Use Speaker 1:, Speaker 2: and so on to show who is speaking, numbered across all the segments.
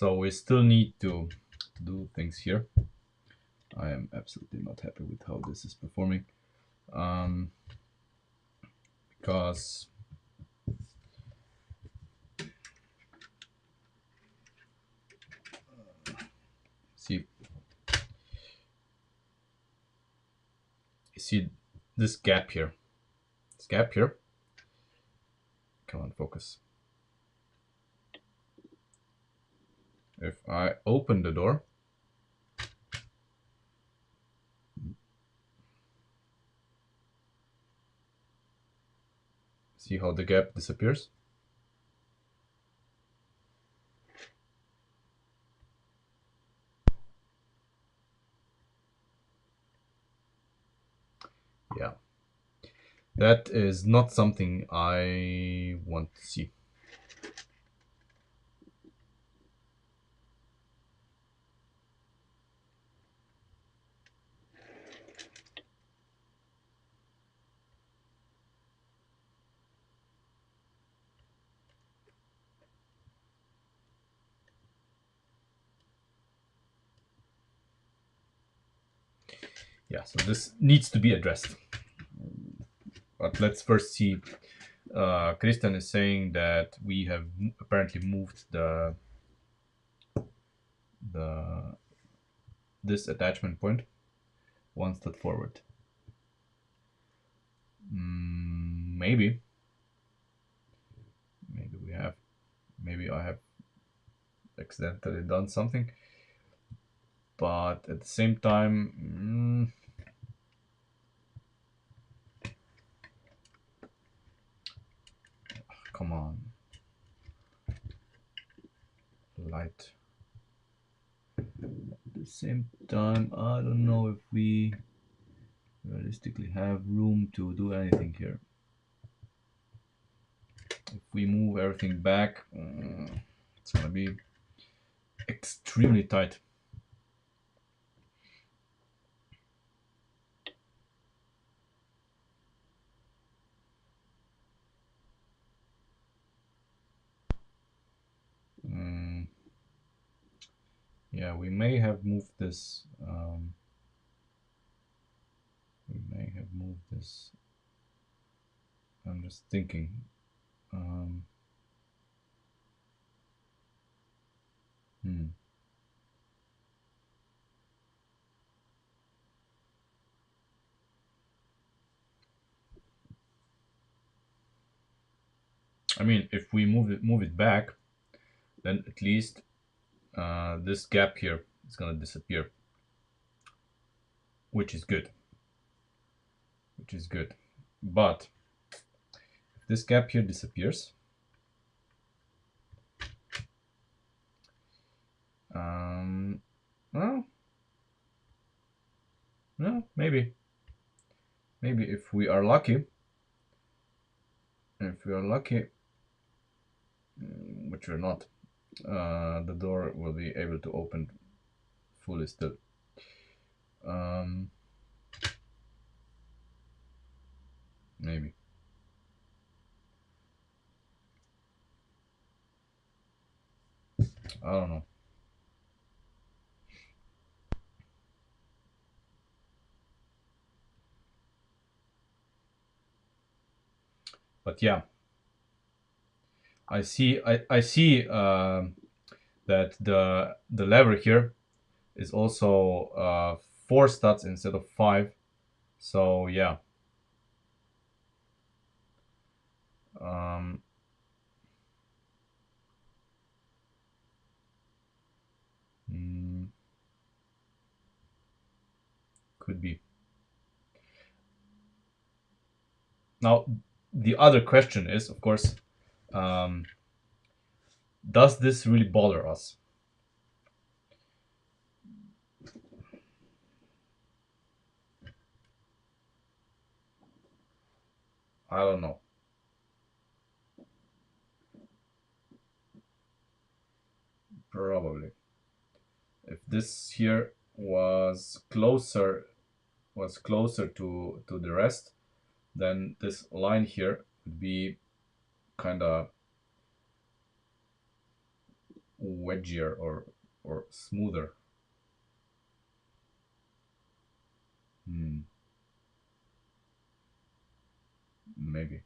Speaker 1: So we still need to do things here. I am absolutely not happy with how this is performing. Because see, you see this gap here. This gap here. Come on, focus. If I open the door, see how the gap disappears? Yeah. That is not something I want to see. Yeah, so this needs to be addressed. But let's first see. Christian is saying that we have apparently moved the this attachment point one step forward. Maybe we have. Maybe I have accidentally done something. But at the same time, come on, light. At the same time, I don't know if we realistically have room to do anything here. If we move everything back, it's gonna be extremely tight. Yeah, we may have moved this. We may have moved this. I'm just thinking. I mean, if we move it back, then at least this gap here is gonna disappear, which is good. Which is good. But if this gap here disappears, well, no, maybe if we are lucky, which we're not, the door will be able to open fully still. Maybe. I don't know. But yeah, I see that the lever here is also 4 studs instead of 5. So yeah. Could be. Now, the other question is, of course, does this really bother us? I don't know. Probably. If this here was closer to the rest, then this line here would be kind of wedgier or smoother. Maybe.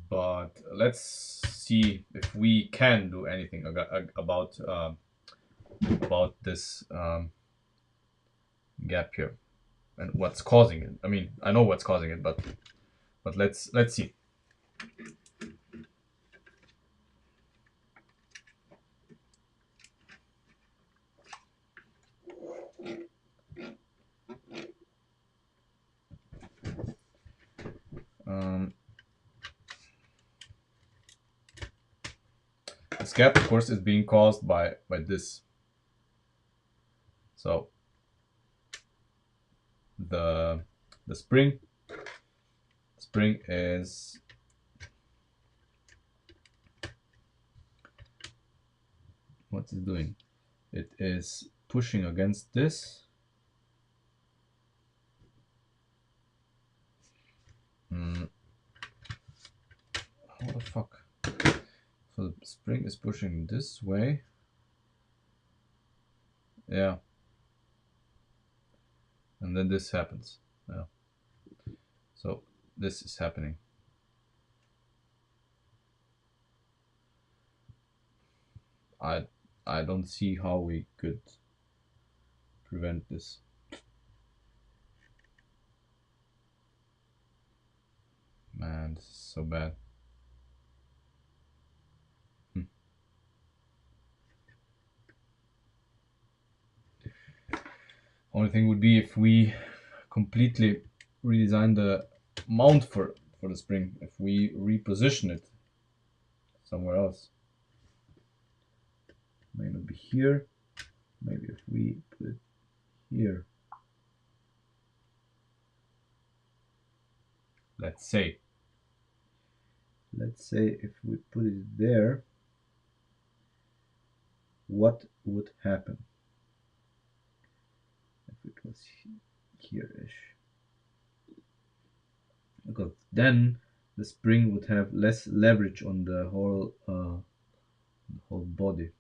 Speaker 1: But let's see if we can do anything about this gap here and what's causing it. I mean, I know what's causing it, but let's see. This gap, of course, is being caused by this. So the spring is what's it doing? It is pushing against this. How the fuck? So the spring is pushing this way. Yeah. And then this happens. Yeah. So this is happening. I don't see how we could prevent this. Man, this is so bad. Only thing would be if we completely redesign the mount for the spring, if we reposition it somewhere else. May not be here. Maybe if we put it here. Let's say if we put it there, what would happen if it was here-ish? Because then the spring would have less leverage on the whole body.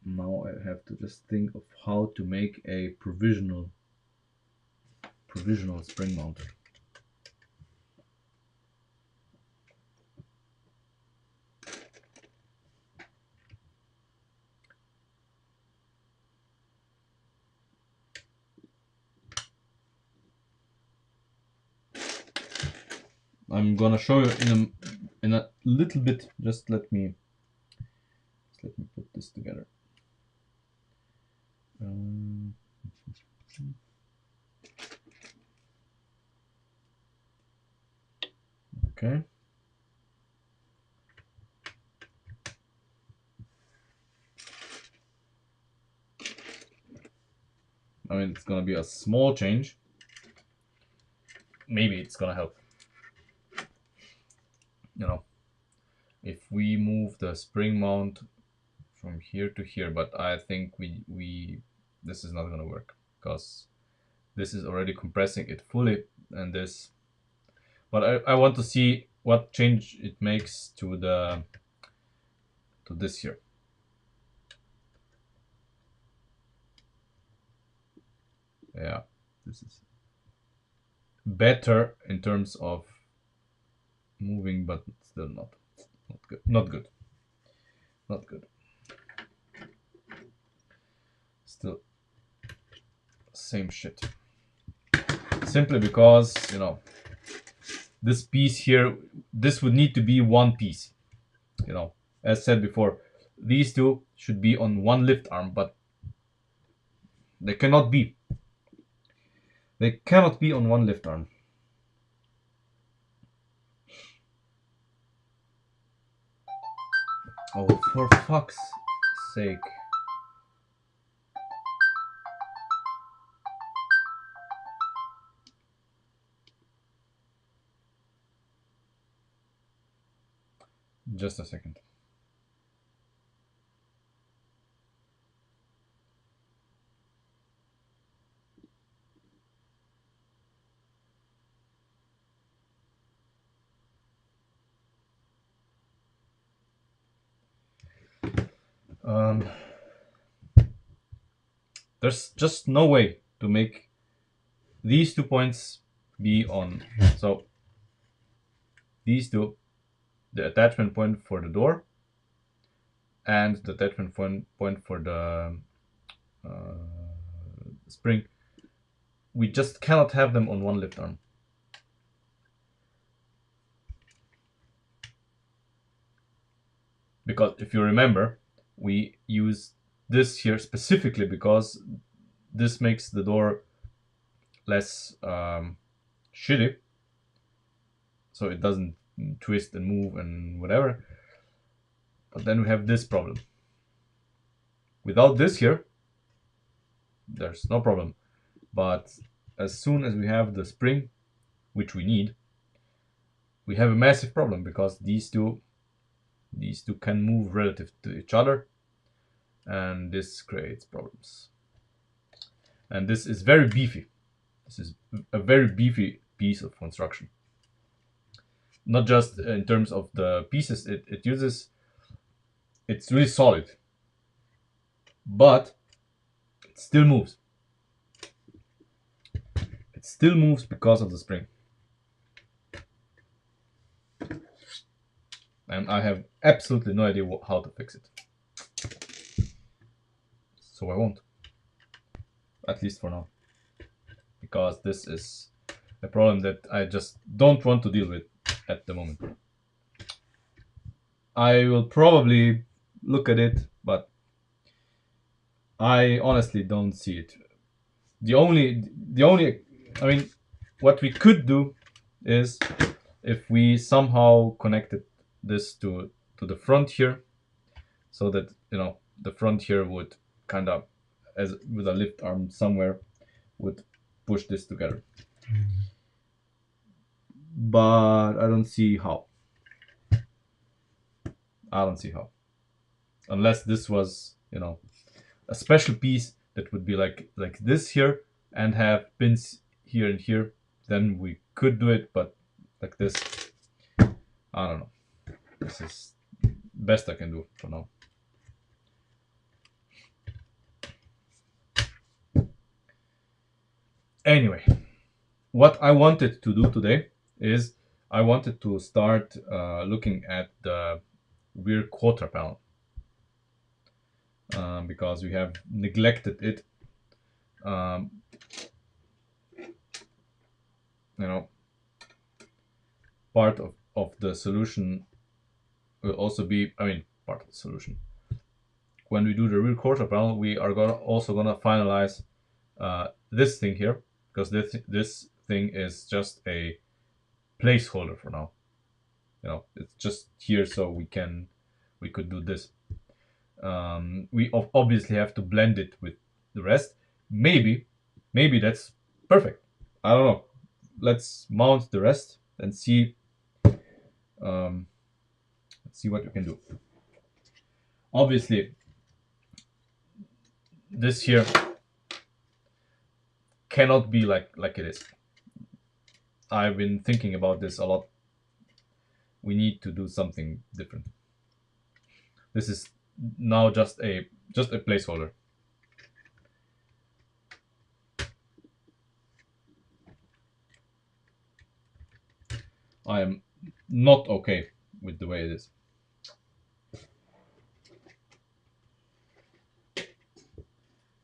Speaker 1: Now I have to just think of how to make a provisional spring mounter. I'm gonna show you in a little bit. Just let me put this together. Okay. I mean, it's gonna be a small change. Maybe it's gonna help. You know, if we move the spring mount from here to here, but I think this is not gonna work because this is already compressing it fully, and this. But I want to see what change it makes to this here. Yeah, this is better in terms of moving, but still not good. Not good. Not good. Still same shit. Simply because, you know, this piece here, this would need to be one piece. You know, as said before, these two should be on one lift arm, but they cannot be. They cannot be on one lift arm. Oh, for fuck's sake. Just a second. Um, there's just no way to make these 2 points be on. So these two, the attachment point for the door and the attachment point for the spring, we just cannot have them on one lift arm. Because if you remember, we use this here specifically because this makes the door less shitty, so it doesn't twist and move and whatever. But then we have this problem. Without this here, there's no problem. But as soon as we have the spring, which we need, we have a massive problem because these two can move relative to each other, and this creates problems. And this is very beefy. This is a very beefy piece of construction. Not just in terms of the pieces it uses, it's really solid. But it still moves. It still moves because of the spring. And I have absolutely no idea how to fix it. So I won't. At least for now. Because this is a problem that I just don't want to deal with at the moment. I will probably look at it, but I honestly don't see it. The only, I mean, what we could do is if we somehow connected this to the front here, so that the front here would kind of, as with a lift arm somewhere, would push this together. But I don't see how. I don't see how. Unless this was, a special piece that would be like this here and have pins here and here, then we could do it, but like this, I don't know. This is best I can do for now. Anyway, what I wanted to do today is I wanted to start looking at the rear quarter panel, because we have neglected it. Part of the solution will also be, part of the solution. When we do the rear quarter panel, we are also gonna finalize this thing here, because this thing is just a placeholder for now. It's just here so we could do this. We obviously have to blend it with the rest. Maybe that's perfect. I don't know. Let's mount the rest and see. Let's see what we can do. Obviously, this here cannot be like it is. I've been thinking about this a lot. We need to do something different. This is now just a placeholder. I am not okay with the way it is.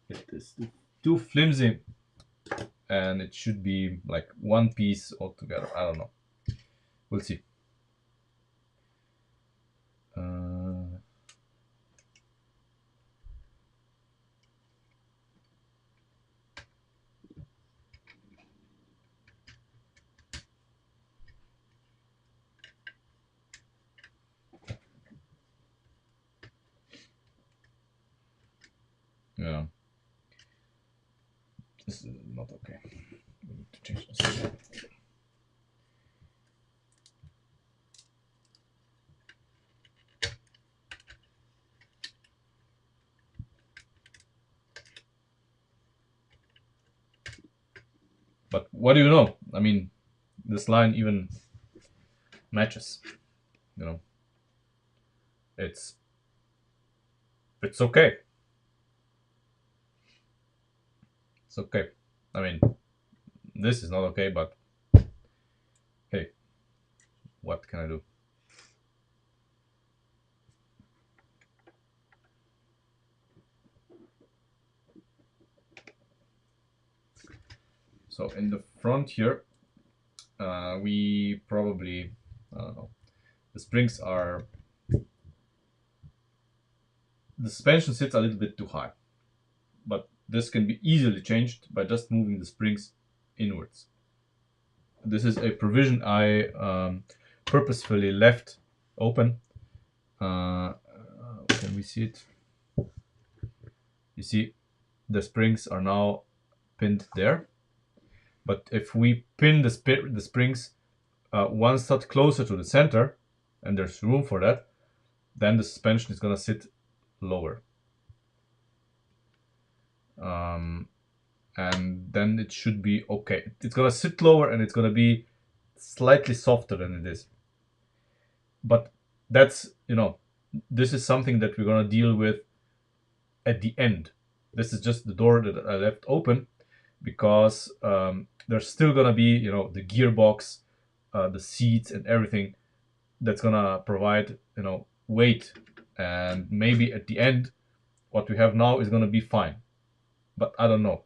Speaker 1: It is too flimsy, and it should be like one piece altogether. I don't know. We'll see. Yeah. This is not okay. We need to change this. But what do you know? I mean, this line even matches. It's It's okay. It's okay. I mean, this is not okay, but hey, what can I do? So in the front here, we probably, I don't know, the springs are, the suspension sits a little bit too high, but this can be easily changed by just moving the springs inwards. This is a provision I purposefully left open. Can we see it? You see, the springs are now pinned there. But if we pin the springs one stud closer to the center, and there's room for that, then the suspension is going to sit lower. And then it should be okay. It's going to sit lower and it's going to be slightly softer than it is. But that's, this is something that we're going to deal with at the end. This is just the door that I left open because there's still going to be, the gearbox, the seats and everything that's going to provide, weight. And maybe at the end, what we have now is going to be fine. But I don't know.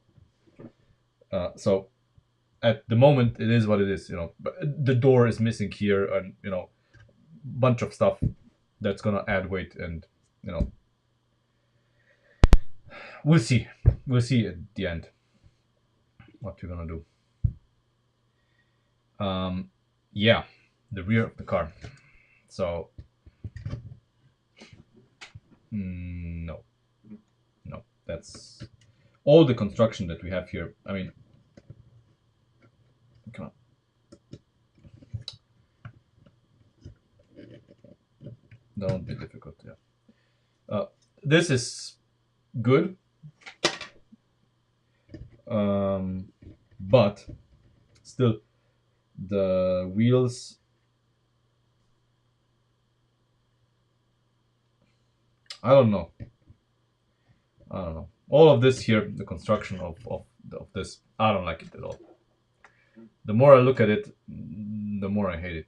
Speaker 1: So at the moment, it is what it is, But the door is missing here and, bunch of stuff that's going to add weight and, we'll see. We'll see at the end what we're going to do. Yeah, the rear of the car. So, no. No, that's all the construction that we have here. I mean, come on. Don't be difficult, yeah. This is good. But still, the wheels, I don't know. All of this here, the construction of this, I don't like it at all. The more I look at it, the more I hate it.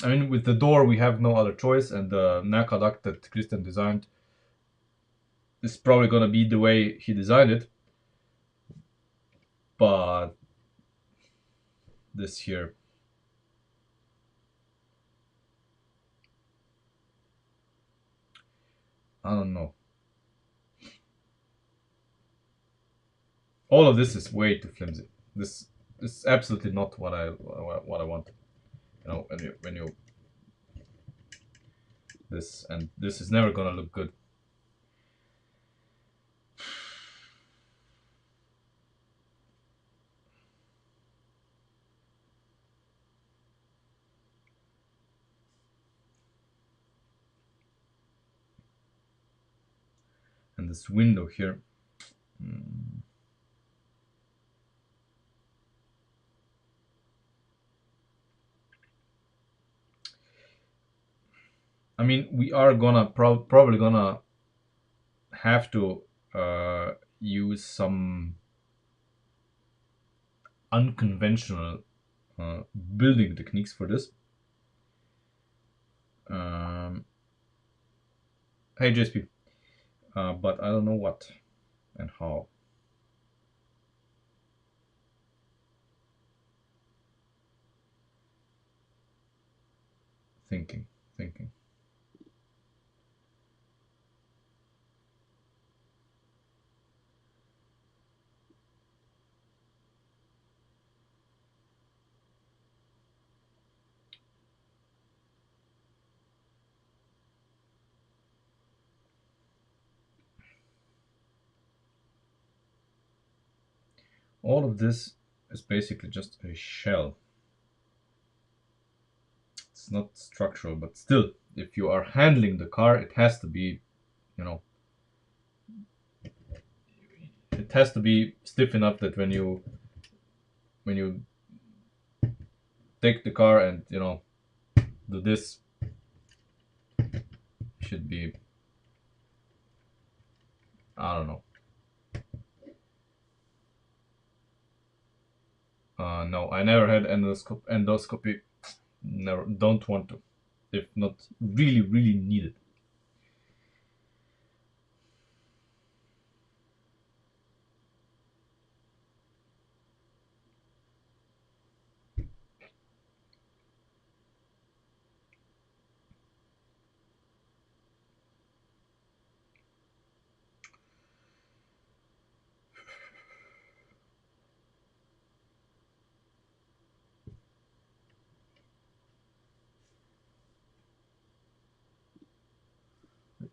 Speaker 1: I mean, with the door, we have no other choice, and the NACA duct that Christian designed is probably going to be the way he designed it. But this here, I don't know. All of this is way too flimsy. This is absolutely not what I want. When you this, and this is never gonna look good. And this window here. I mean, we are gonna probably gonna have to use some unconventional building techniques for this. Hey JSP, but I don't know what and how. Thinking. All of this is basically just a shell. It's not structural, but still, if you are handling the car, it has to be, it has to be stiff enough that when you take the car and, you know, do this, should be, I don't know. No, I never had endoscopy. Never, don't want to, if not really, really needed.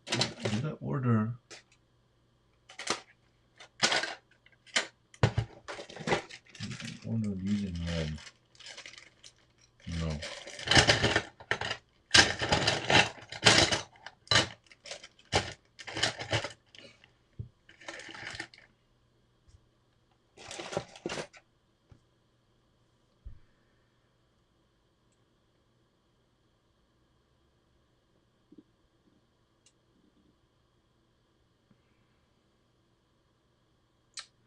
Speaker 1: Did I order? Order these in red? No.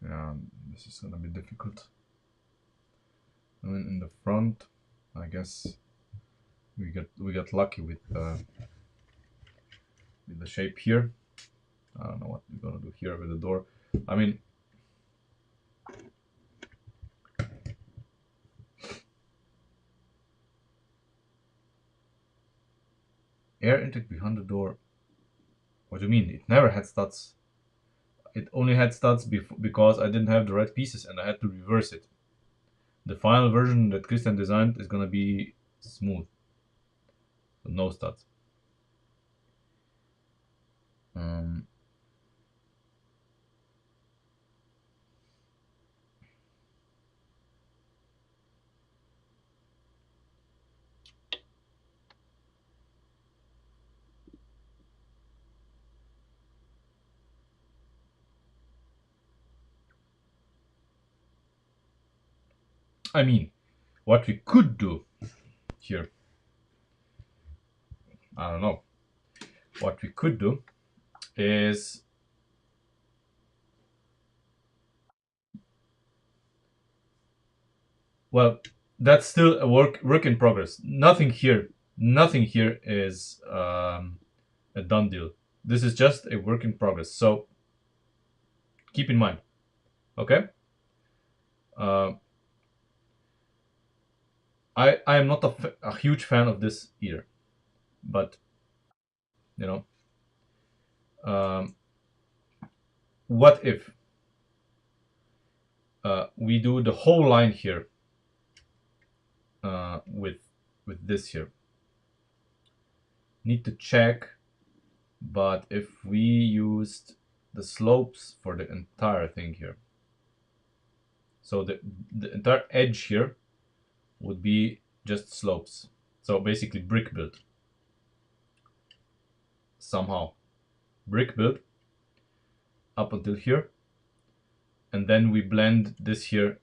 Speaker 1: Yeah, this is gonna be difficult. I mean, in the front, I guess we got lucky with the shape here. I don't know what we're gonna do here with the door. I mean, air intake behind the door. What do you mean? It never had studs. It only had studs because I didn't have the right pieces and I had to reverse it. The final version that Christian designed is gonna be smooth, so no studs. Um, I mean, what we could do here, I don't know. What we could do is, well, that's still a work in progress. Nothing here is a done deal. This is just a work in progress. So keep in mind, okay? Uh, I am not a huge fan of this either, but you know, um, what if we do the whole line here with this here? Need to check, but if we used the slopes for the entire thing here, so the entire edge here would be just slopes. So basically brick build. Somehow. Brick build up until here. And then we blend this here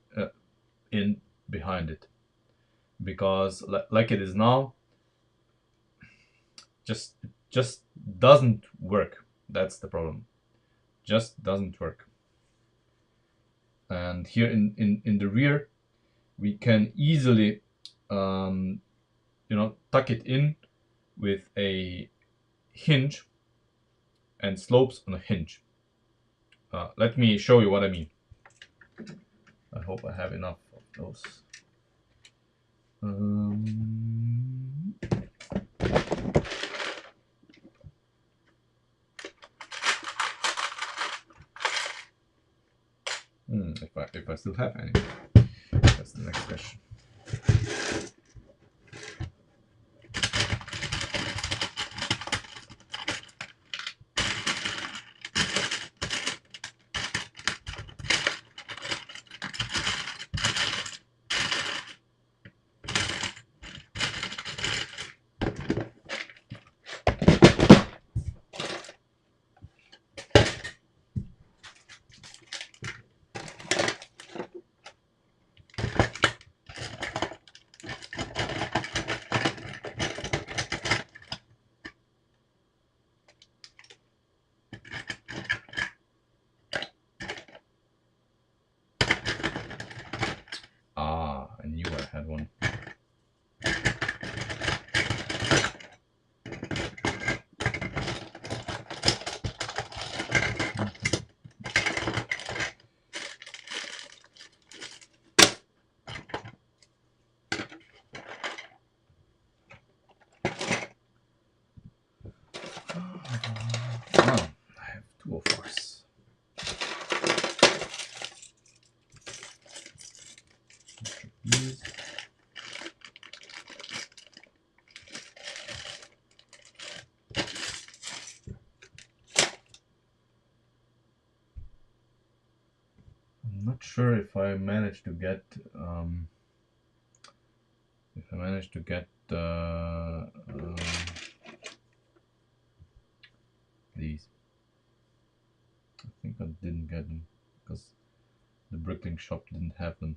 Speaker 1: in behind it. Because like it is now, just doesn't work. That's the problem. Just doesn't work. And here in the rear, we can easily tuck it in with a hinge and slopes on a hinge. Let me show you what I mean. I hope I have enough of those. If I still have any, that's the next question. these. I'm not sure if I managed to get these. I think I didn't get them because the brickling shop didn't have them.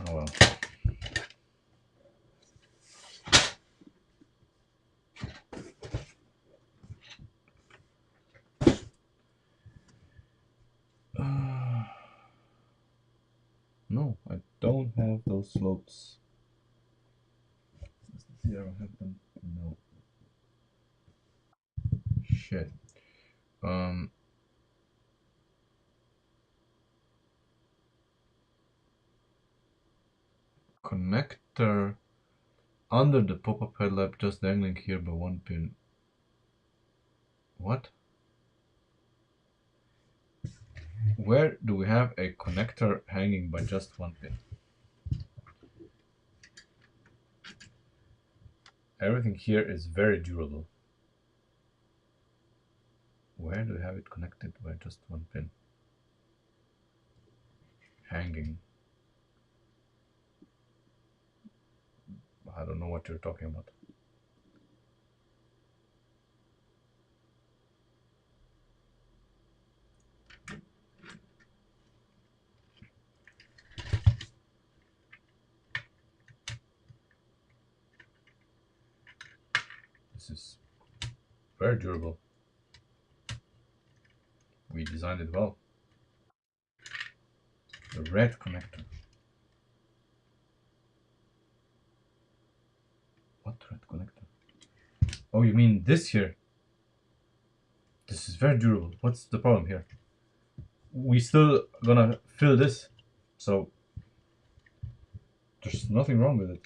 Speaker 1: Oh well. No, I don't have those slopes. Here I have them. No. Shit. Connector under the pop-up headlamp, just dangling here by one pin. What? Where do we have a connector hanging by just one pin? Everything here is very durable. Where do we have it connected by just one pin? Hanging. I don't know what you're talking about. This is very durable. We designed it well. The red connector. What red connector? Oh, you mean this here? This is very durable. What's the problem here? We still gonna fill this, so there's nothing wrong with it.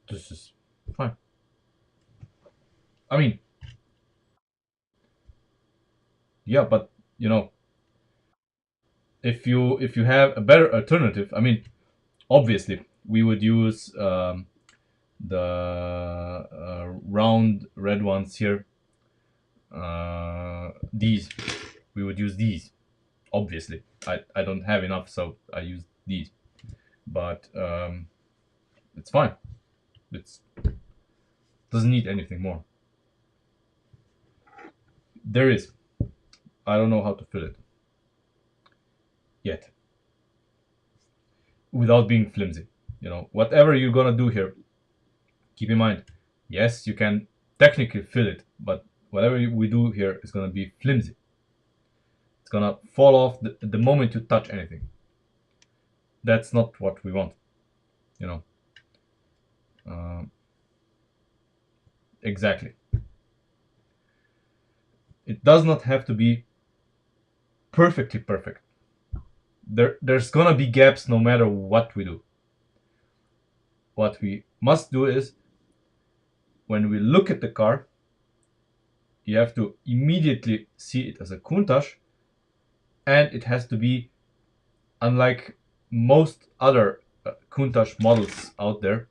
Speaker 1: This is fine. I mean, yeah, but you know, if you have a better alternative, I mean, obviously we would use the round red ones here. These, we would use these. Obviously, I don't have enough, so I use these. But it's fine. It's doesn't need anything more. There is. I don't know how to fill it yet. Without being flimsy. You know, whatever you're gonna do here, keep in mind, yes, you can technically fill it, but whatever we do here is gonna be flimsy. It's gonna fall off the moment you touch anything. That's not what we want, you know. Exactly. It does not have to be perfectly perfect. There's gonna be gaps no matter what we do. What we must do is, when we look at the car, you have to immediately see it as a Countach, and it has to be, unlike most other Countach models out there,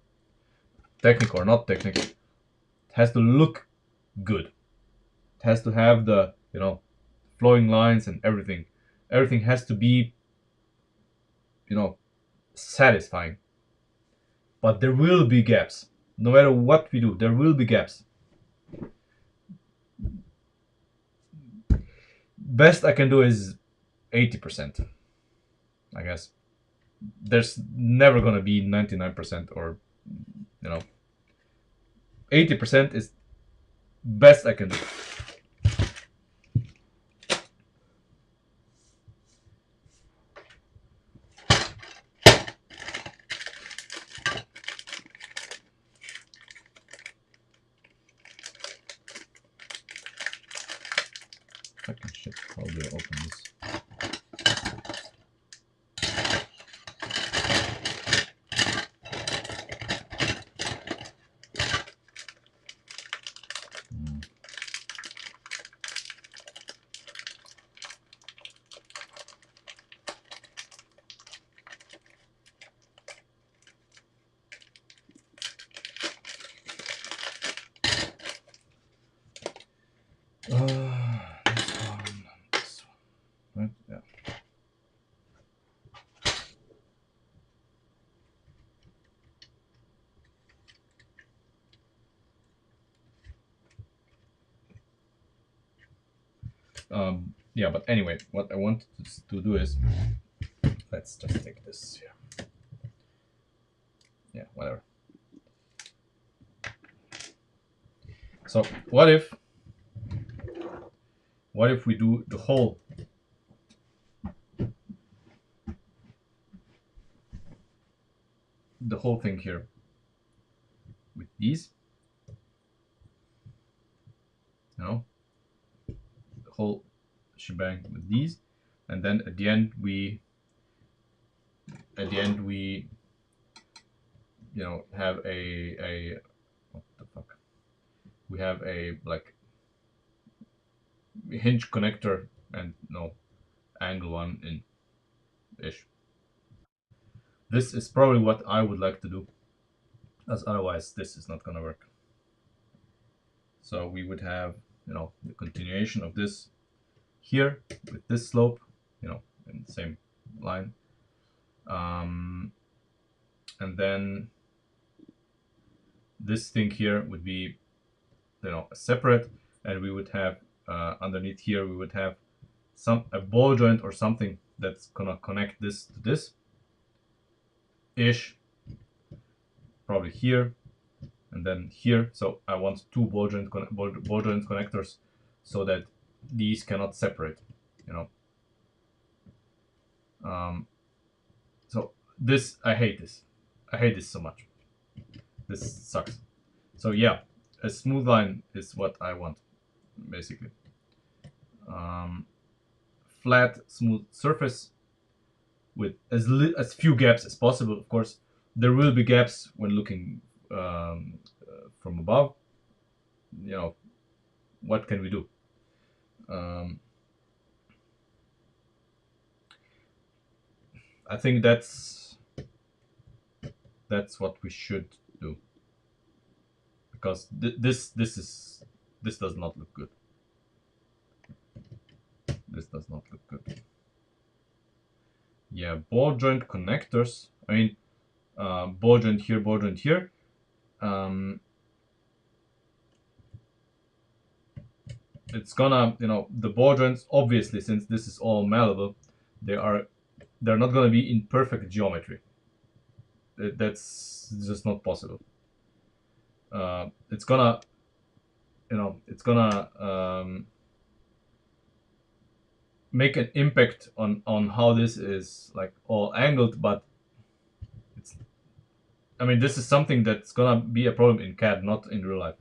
Speaker 1: technical or not technical, it has to look good. It has to have the, you know, flowing lines and everything. Everything has to be, you know, satisfying. But there will be gaps. No matter what we do, there will be gaps. Best I can do is 80%, I guess. There's never gonna be 99%, or, you know, 80% is best I can do. Fucking shit, how do I open this? right? Yeah. Yeah, but anyway, what I want to do is, let's just take this here. Yeah, whatever. So what if we do the whole thing here with these, you know, the whole shebang with these, and then at the end we have a what the fuck, we have a like hinge connector and no angle one in ish. This is probably what I would like to do, as otherwise this is not gonna work. So we would have, the continuation of this here with this slope, in the same line. And then this thing here would be, separate, and we would have underneath here we would have a ball joint or something that's gonna connect this to this ish, probably here and then here. So I want two ball joint connectors so that these cannot separate, you know. So this, I hate this. I hate this so much. This sucks. So yeah, a smooth line is what I want, basically. Flat, smooth surface with as few gaps as possible. Of course, there will be gaps when looking from above. What can we do? I think that's what we should do, because this does not look good. This does not look good. Yeah, ball joint connectors. I mean, ball joint here, ball joint here. It's gonna, the ball joints, obviously, since this is all malleable, they're not gonna be in perfect geometry. That's just not possible. It's gonna, make an impact on how this is like all angled, but it's, I mean, this is something that's gonna be a problem in CAD, not in real life.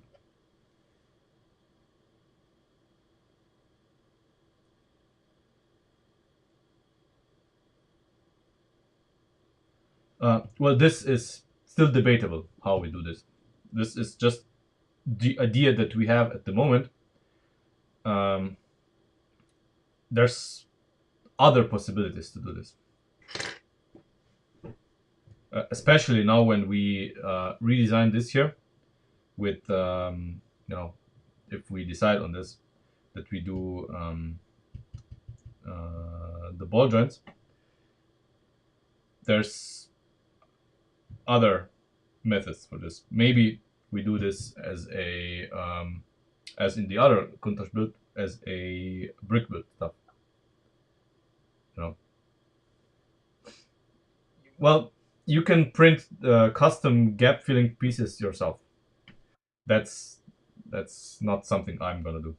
Speaker 1: Well, this is still debatable how we do this. This is just the idea that we have at the moment. There's other possibilities to do this, especially now when we redesign this here with, if we decide on this, that we do the ball joints. There's other methods for this. Maybe we do this as as in the other Countach build, as a brick build stuff. Well, you can print custom gap filling pieces yourself. That's not something I'm gonna do.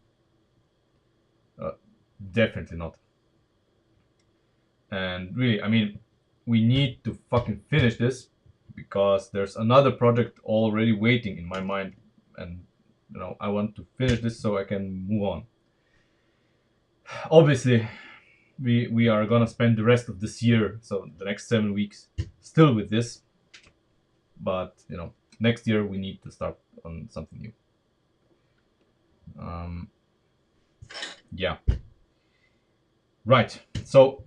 Speaker 1: Definitely not. And really, I mean, we need to fucking finish this, because there's another project already waiting in my mind, and I want to finish this so I can move on. Obviously, we are gonna spend the rest of this year, so the next 7 weeks, still with this. But next year we need to start on something new. Yeah. Right. So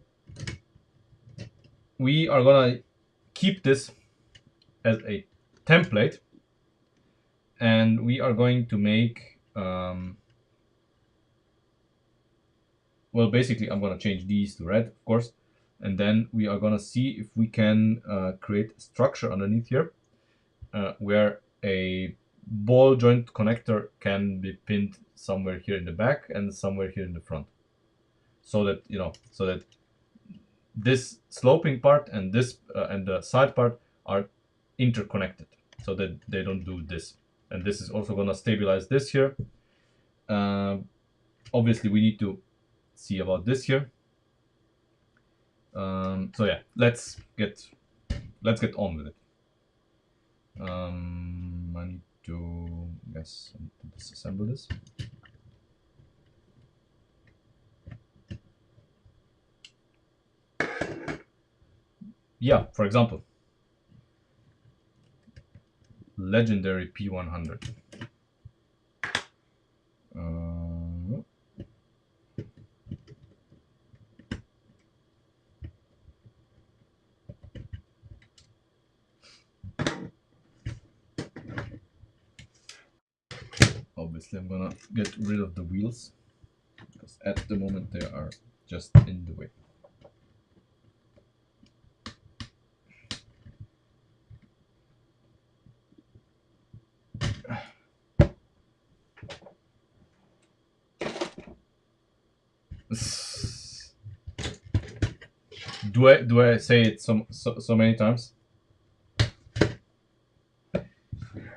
Speaker 1: we are gonna keep this as a template, and we are going to make well, basically, I'm gonna change these to red, of course, and then we are gonna see if we can create a structure underneath here where a ball joint connector can be pinned somewhere here in the back and somewhere here in the front, so that so that this sloping part and this and the side part are interconnected, so that they don't do this. And this is also gonna stabilize this here. Obviously, we need to see about this here. So yeah, let's get on with it. I need to disassemble this. Yeah, for example, legendary P100. Obviously, I'm gonna get rid of the wheels because at the moment they are just in the way. Do I say it so many times?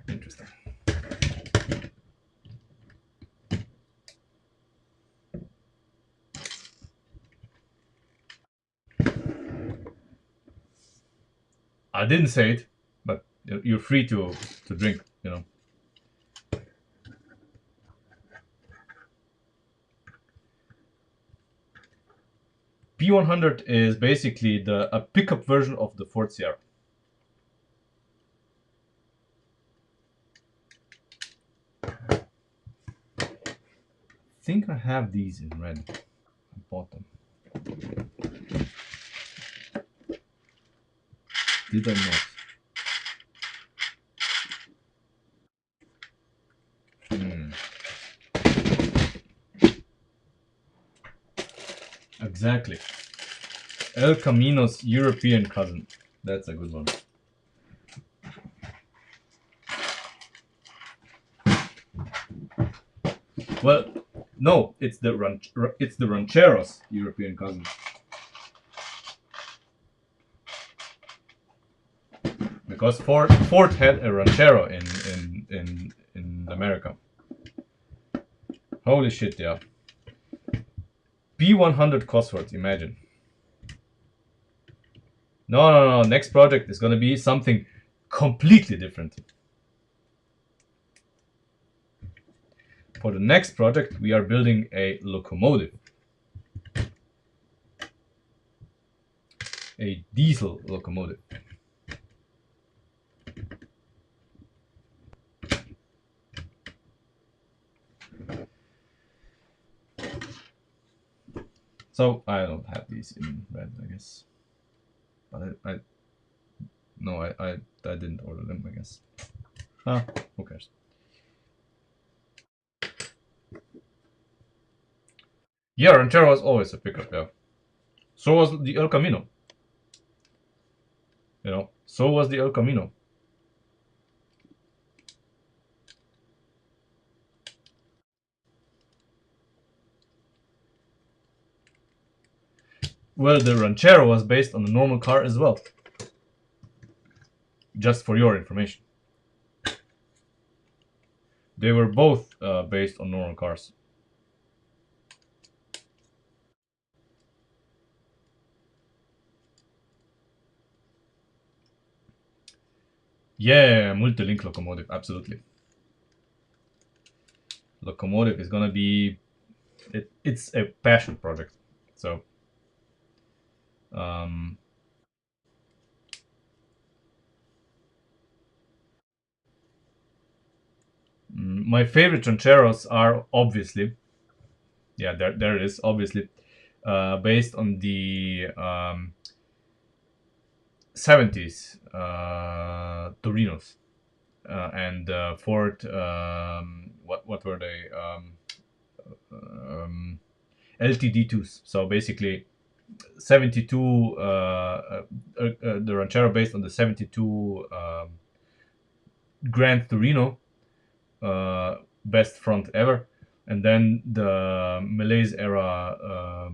Speaker 1: Interesting. I didn't say it, but you're free to drink. P100 is basically a pickup version of the Ford Sierra. I think I have these in red. I bought them. Did I not? Exactly. El Camino's European cousin. That's a good one. Well, no, it's the Ranchero's European cousin. Because Ford had a Ranchero in America. Holy shit, yeah. P100 Cosworth, imagine. No. Next project is gonna be something completely different. For the next project, we are building a locomotive. A diesel locomotive. So I don't have these in red, I guess. But I didn't order them, I guess. Who cares? Yeah, Ranchero was always a pickup, yeah. So was the El Camino. So was the El Camino. Well, the Ranchero was based on a normal car as well. Just for your information. They were both based on normal cars. Yeah, multi-link locomotive, absolutely. Locomotive is gonna be... It's a passion project. So... my favorite Rancheros are obviously... Yeah, there it is, obviously. Based on the 70s Torinos. And Ford, what were they? LTD2s. So basically 72, the Ranchero based on the 72 Grand Torino, best front ever. And then the Malaise era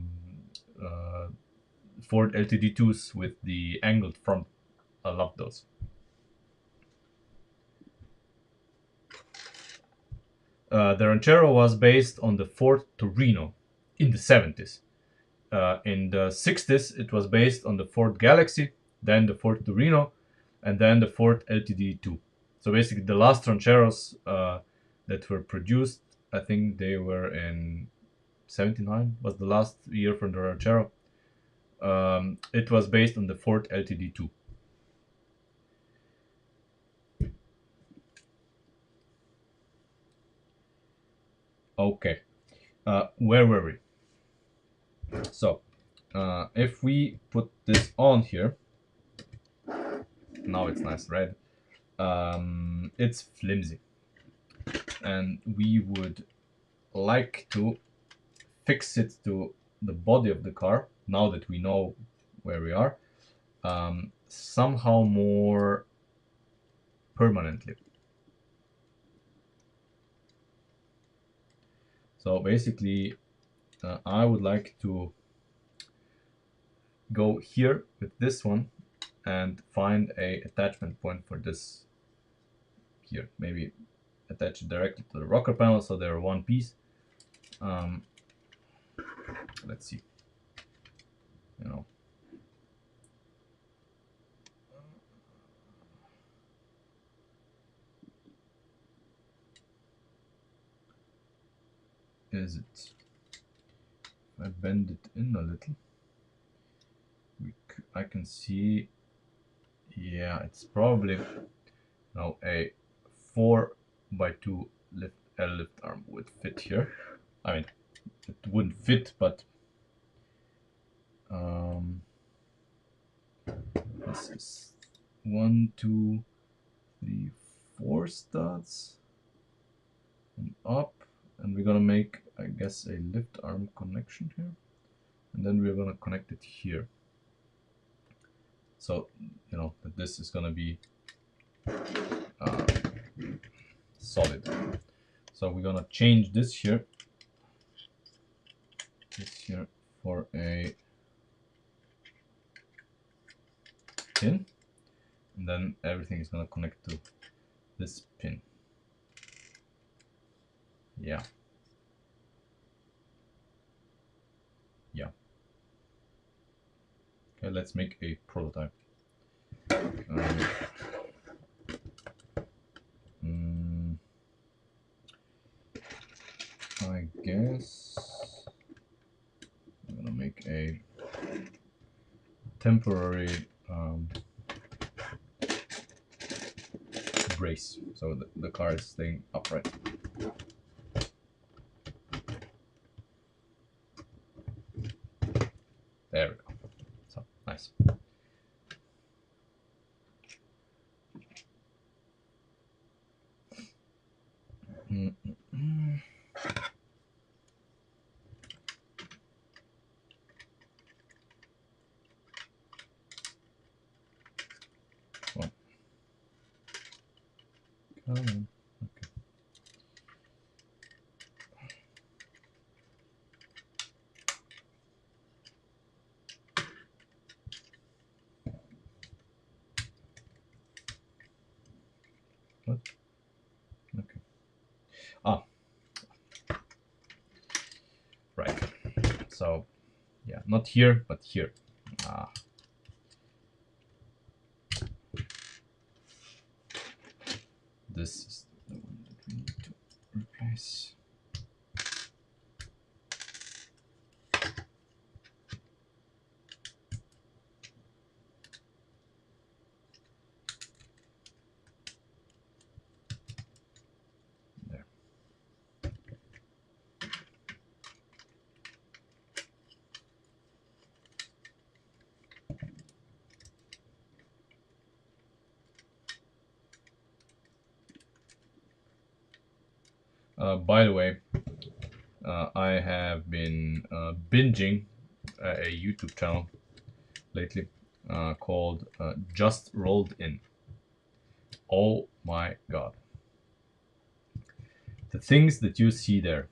Speaker 1: Ford LTD2s with the angled front. I love those. The Ranchero was based on the Ford Torino in the 70s. In the 60s, it was based on the Ford Galaxy, then the Ford Torino, and then the Ford LTD2. So basically, the last Rancheros that were produced, I think they were in 79, was the last year from the Ranchero. It was based on the Ford LTD2. Okay, where were we? So, if we put this on here, now it's nice red. It's flimsy, and we would like to fix it to the body of the car. Now that we know where we are, somehow more permanently. So basically, I would like to go here with this one and find a attachment point for this here. Maybe attach it directly to the rocker panel so they're one piece. Let's see. You know. Is it? I bend it in a little. I can see. Yeah, it's probably now a 4x2 lift arm would fit here. I mean, it wouldn't fit, but this is 1, 2, 3, 4 studs and up, and we're gonna make, I guess, a lift arm connection here, and then we're gonna connect it here. So you know that this is gonna be solid. So we're gonna change this here for a pin, and then everything is gonna connect to this pin. Yeah. Okay, let's make a prototype. I guess I'm gonna make a temporary brace so the car is staying upright. There we go. So nice. Well, come on. Okay. What? Okay. Ah. Right. So, yeah, not here, but here. Ah. This is the one that we need to replace. By the way, I have been binging a YouTube channel lately called Just Rolled In. Oh my god. The things that you see there.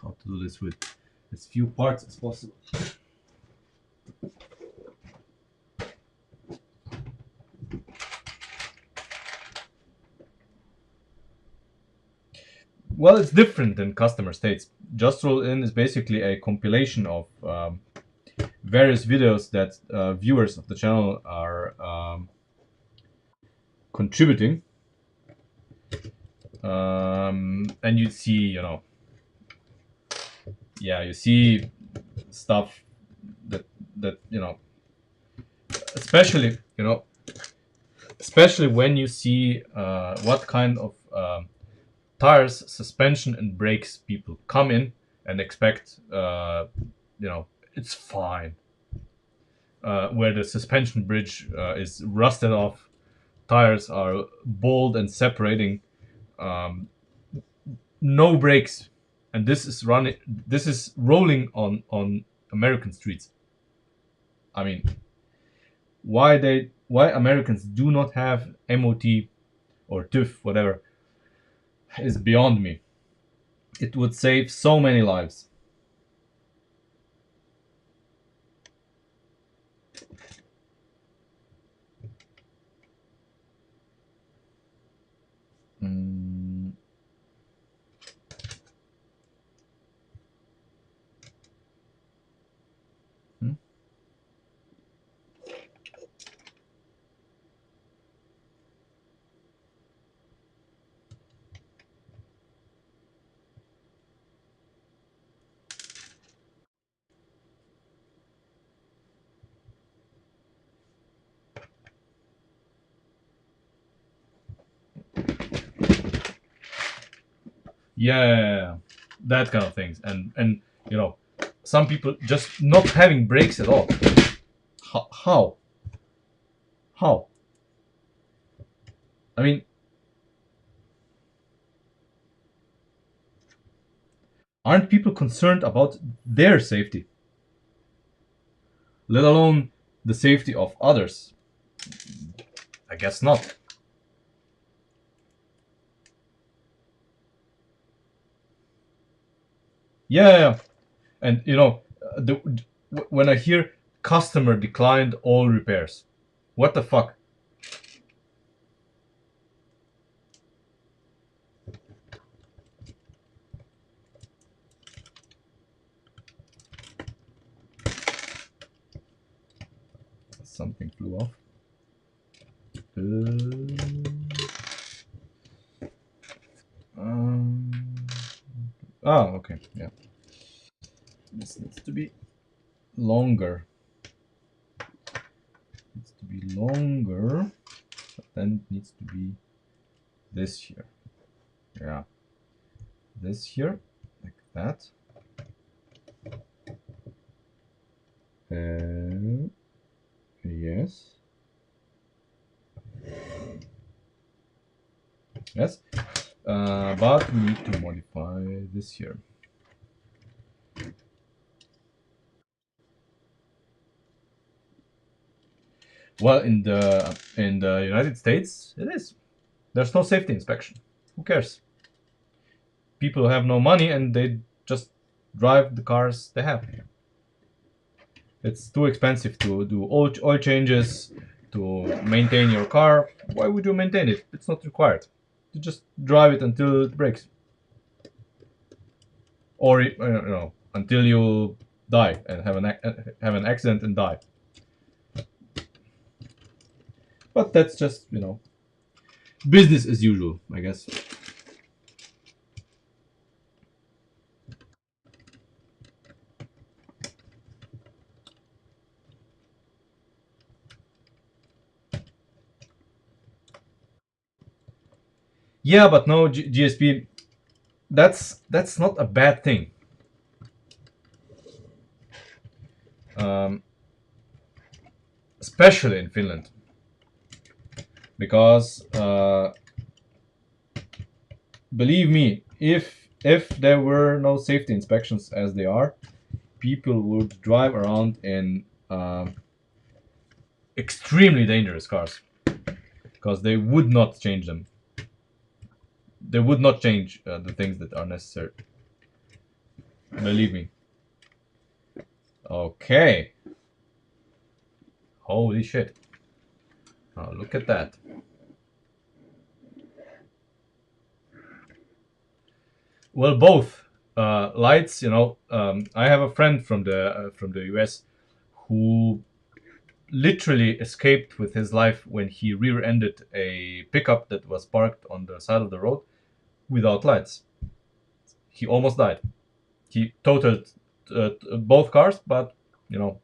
Speaker 1: How to do this with as few parts as possible. Well, it's different than customer states. Just Roll In is basically a compilation of various videos that viewers of the channel are contributing. And you see, you see stuff that especially especially when you see what kind of tires, suspension, and brakes people come in and expect, it's fine. Where the suspension bridge is rusted off, tires are bald and separating, no brakes, and this is running. This is rolling on American streets. I mean, why Americans do not have MOT or TÜV, whatever, is beyond me. It would save so many lives. Mm. Hmm? Yeah, that kind of things, and some people just not having brakes at all. How? How? I mean, aren't people concerned about their safety, let alone the safety of others? I guess not. Yeah, and when I hear customer declined all repairs, what the fuck? Something flew off. Um, okay, yeah. This needs to be longer. Needs to be longer, but then it needs to be this here. Yeah, this here, like that. Yes. Yes. But we need to modify this here. Well, in the United States, it is. There's no safety inspection. Who cares? People have no money and they just drive the cars they have. It's too expensive to do oil changes, to maintain your car. Why would you maintain it? It's not required. You just drive it until it breaks, or until you die and have an accident and die. But that's just business as usual, I guess. Yeah, but no, GSP. That's not a bad thing. Um, Especially in Finland, because believe me, if there were no safety inspections as they are, people would drive around in extremely dangerous cars because they would not change them. They would not change the things that are necessary. Believe me. Okay. Holy shit. Oh, look at that. Well, both lights. I have a friend from the US who literally escaped with his life when he rear-ended a pickup that was parked on the side of the road without lights. He almost died. He totaled both cars, but you know,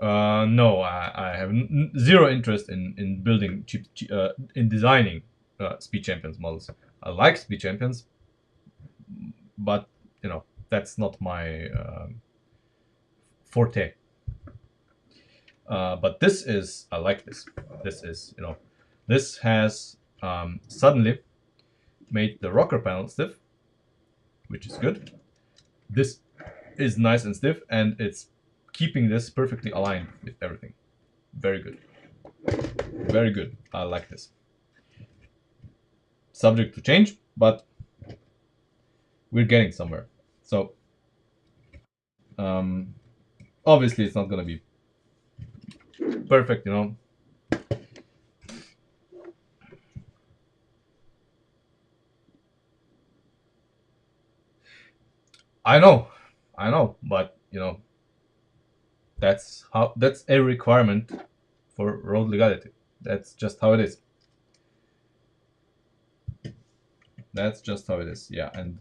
Speaker 1: no, I have zero interest in building in designing speed champions models. I like speed champions, but that's not my forte. But this is I like this. This is this has suddenly made the rocker panel stiff, which is good. This is nice and stiff, and it's keeping this perfectly aligned with everything. Very good. Very good. I like this. Subject to change, but we're getting somewhere. So um, obviously it's not gonna be perfect. I know, I know, but that's a requirement for road legality. That's just how it is. That's just how it is. Yeah, and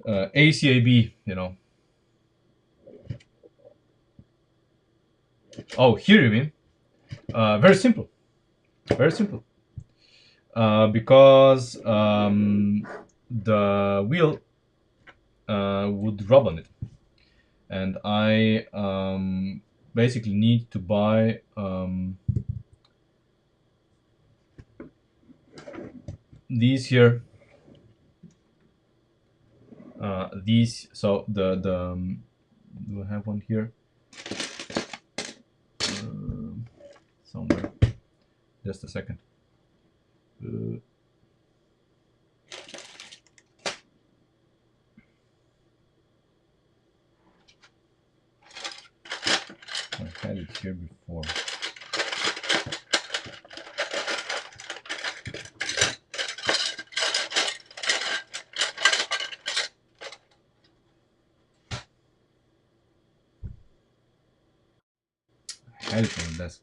Speaker 1: ACAB. Oh, here you mean? Very simple. Very simple. Because the wheel would rub on it, and I basically need to buy these here. These. So do I have one here? Somewhere. Just a second. Uh, I had it here before. I had it on the desk.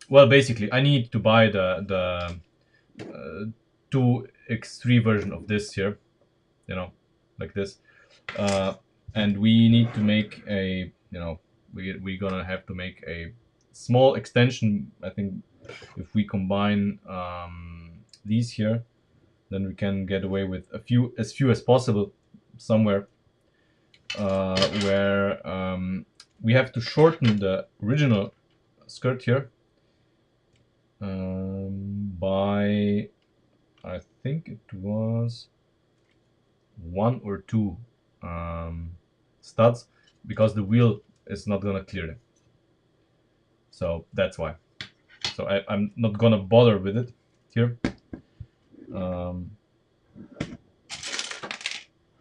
Speaker 1: Well, basically, I need to buy the 2x3 version of this here, like this, uh, and we need to make we're gonna have to make a small extension. I think if we combine these here, then we can get away with as few as possible somewhere where we have to shorten the original skirt here by I think it was one or two studs because the wheel is not gonna clear it. So that's why. So I'm not gonna bother with it here. Um,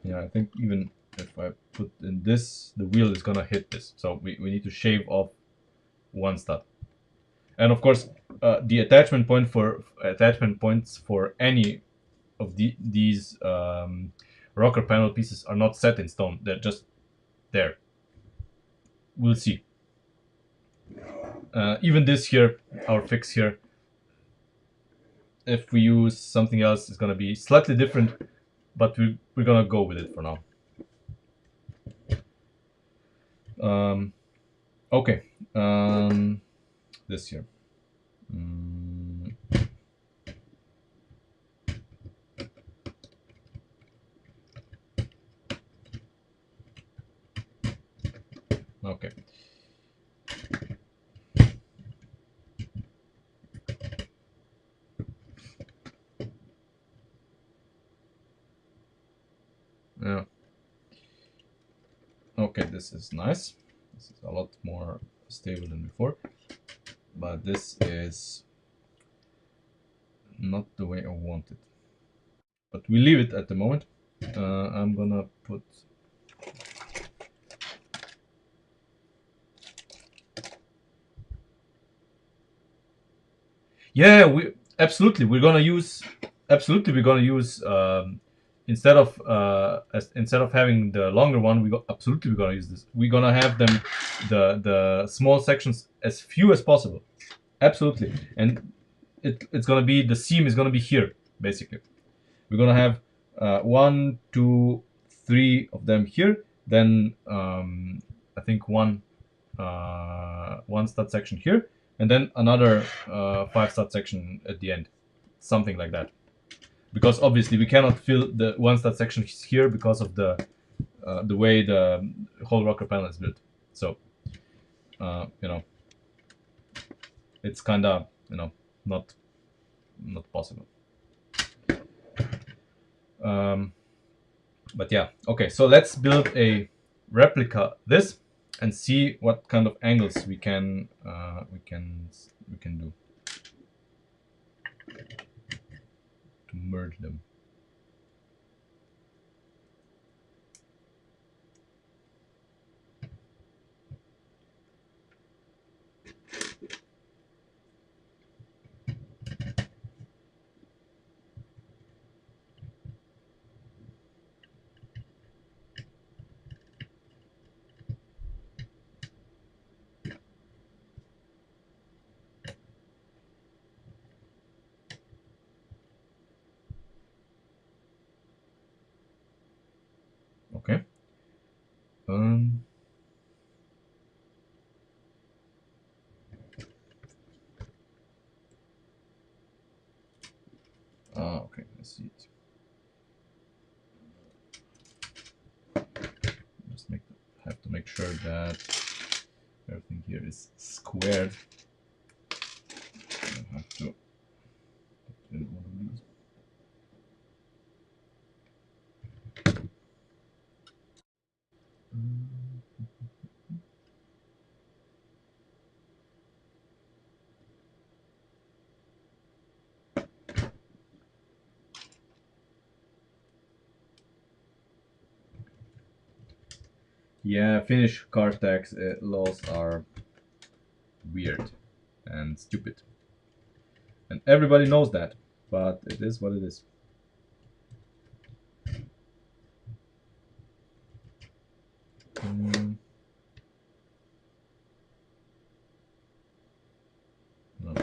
Speaker 1: yeah, I think even if I put in this, the wheel is gonna hit this. So we need to shave off one stud. And of course, the attachment points for any of these rocker panel pieces are not set in stone. They're just there. We'll see. Even this here, our fix here, if we use something else, it's gonna be slightly different, but we're gonna go with it for now. Okay, this here. Okay. Yeah. Okay, this is nice. This is a lot more stable than before, but this is not the way I want it. But we leave it at the moment. I'm gonna put. Yeah, we absolutely we're gonna use instead of having the longer one, absolutely we're gonna use this. We're gonna have them the small sections as few as possible. Absolutely, and it's gonna be the seam is gonna be here basically. We're gonna have 1, 2, 3 of them here. Then I think one stud section here, and then another 5 stud section at the end, something like that. Because obviously we cannot fill the one stud section here because of the way the whole rocker panel is built. So you know, it's kind of not possible. But yeah, okay. So let's build a replica this and see what kind of angles we can do to merge them. Okay. Okay, I see it. Just have to make sure that everything here is squared. I have to put in one of these. Yeah, Finnish car tax laws are weird and stupid. And everybody knows that, but it is what it is. No.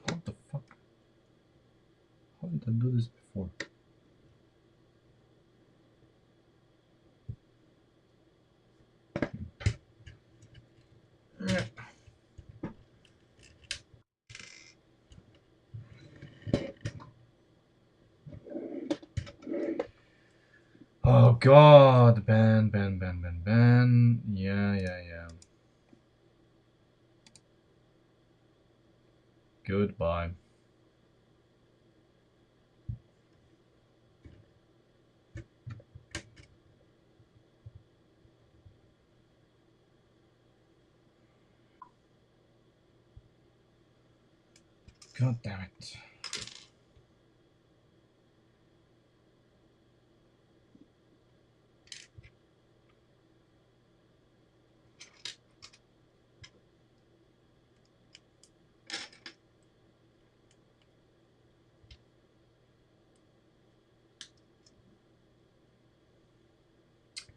Speaker 1: What the fuck? How did I do this before? Oh god, ban. Yeah. Goodbye. God damn it.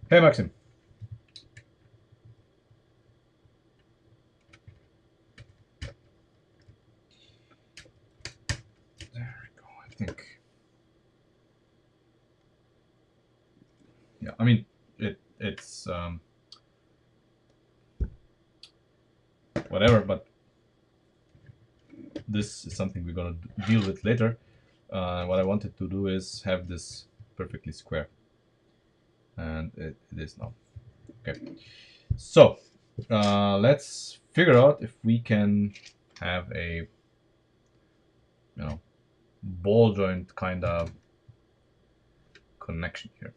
Speaker 1: Hey, Maxim. There we go, I think. Yeah, I mean, it's whatever, but this is something we're gonna deal with later. What I wanted to do is have this perfectly square, and it is now. Okay, so let's figure out if we can have a, ball joint kind of connection here.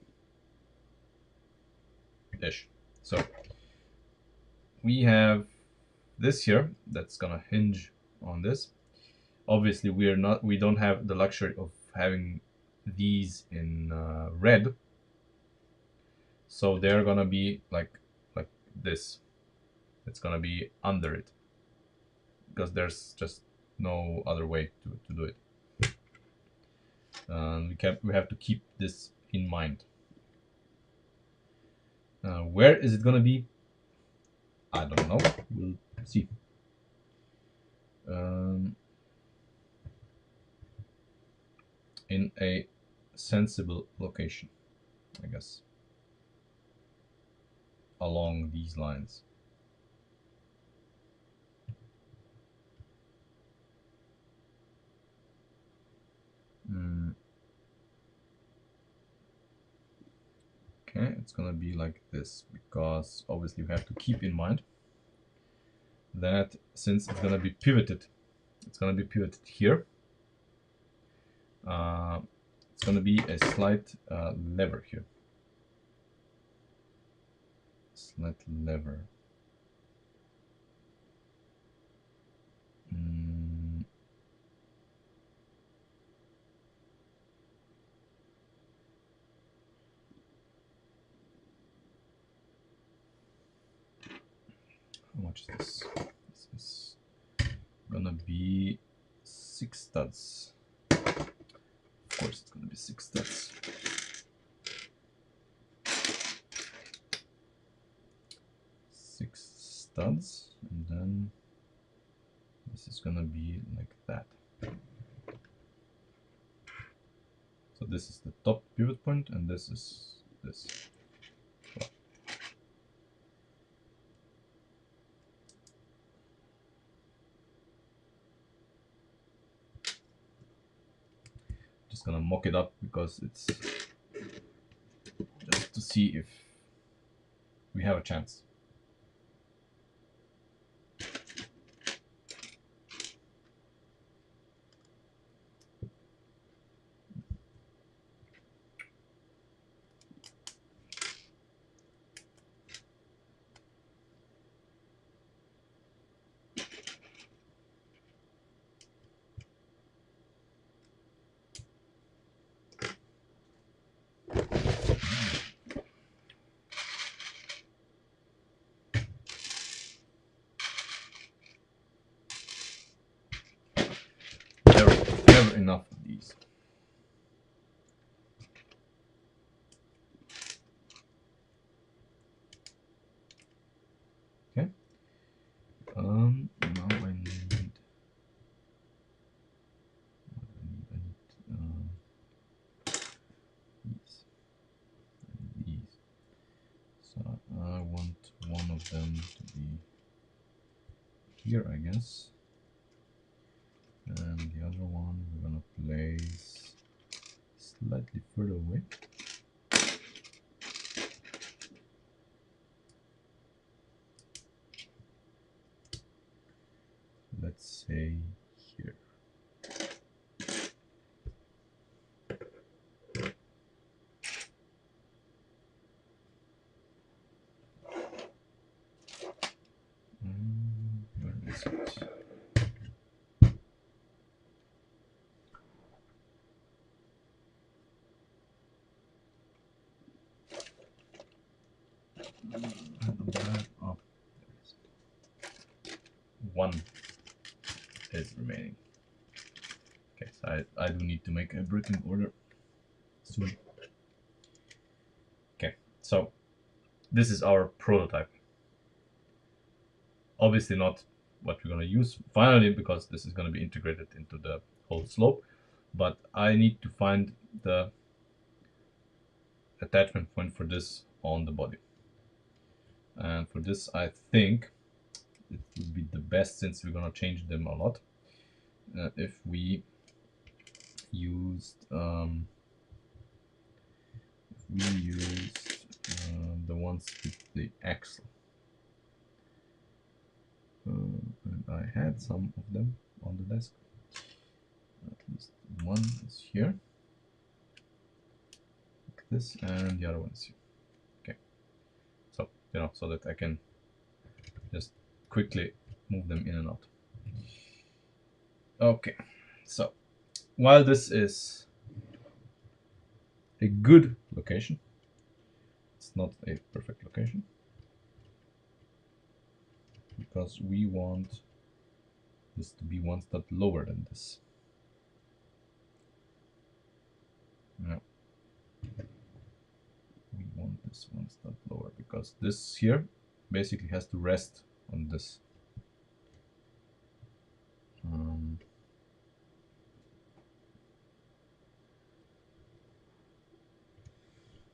Speaker 1: Ish. So we have this here that's gonna hinge on this. Obviously, we don't have the luxury of having these in red, so they're gonna be like this. It's gonna be under it because there's just no other way to do it. We have to keep this in mind. Where is it gonna be? I don't know. We'll see. In a sensible location, I guess, along these lines. Okay, it's gonna be like this because obviously we have to keep in mind that since it's gonna be pivoted here. It's gonna be a slight lever here. Slight lever. How much is this? This is gonna be 6 studs. Of course, it's gonna be 6 studs. 6 studs, and then this is gonna be like that. So this is the top pivot point, and this is this. Just gonna mock it up because it's just to see if we have a chance. Never enough of these. Okay. Now I need these. So I want one of them to be here, I guess, and the other one we're gonna place slightly further away. Let's say here. Oh, one is remaining. Okay, so I do need to make a bricking order soon. Okay, so this is our prototype. Obviously not what we're going to use finally, because this is going to be integrated into the whole slope, but I need to find the attachment point for this on the body. And for this, I think it would be the best, since we're going to change them a lot, if we used the ones with the axle. And I had some of them on the desk. At least one is here, like this, and the other one is here. Okay, so so that I can just quickly move them in and out. Okay, so while this is a good location, it's not a perfect location, because we want this to be one step lower than this. No, we want this one step lower, because this here basically has to rest on this.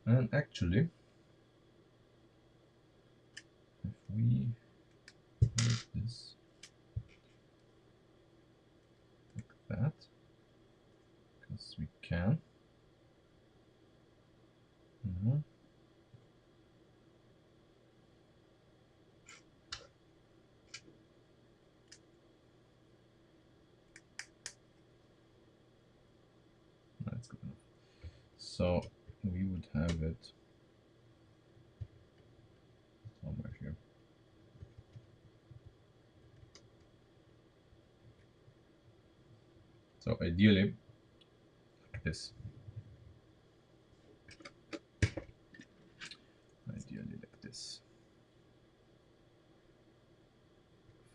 Speaker 1: And actually, if we make this like that, because we can. That's good enough. So we would have it somewhere here. So ideally, like this. Ideally like this.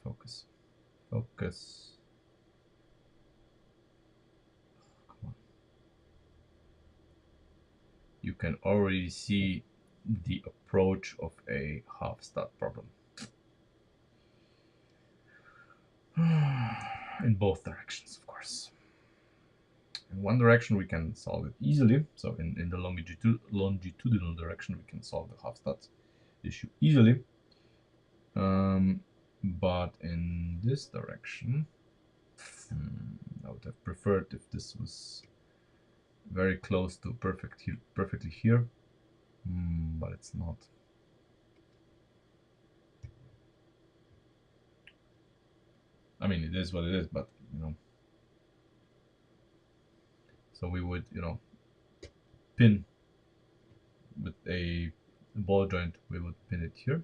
Speaker 1: Focus. Focus. Come on. You can already see the approach of a half stud problem. In both directions, of course. In one direction we can solve it easily, so in the longitudinal direction we can solve the half stud issue easily, but in this direction I would have preferred if this was very close to perfectly here, but it's not. I mean, it is what it is, but so we would pin with a ball joint, we would pin it here,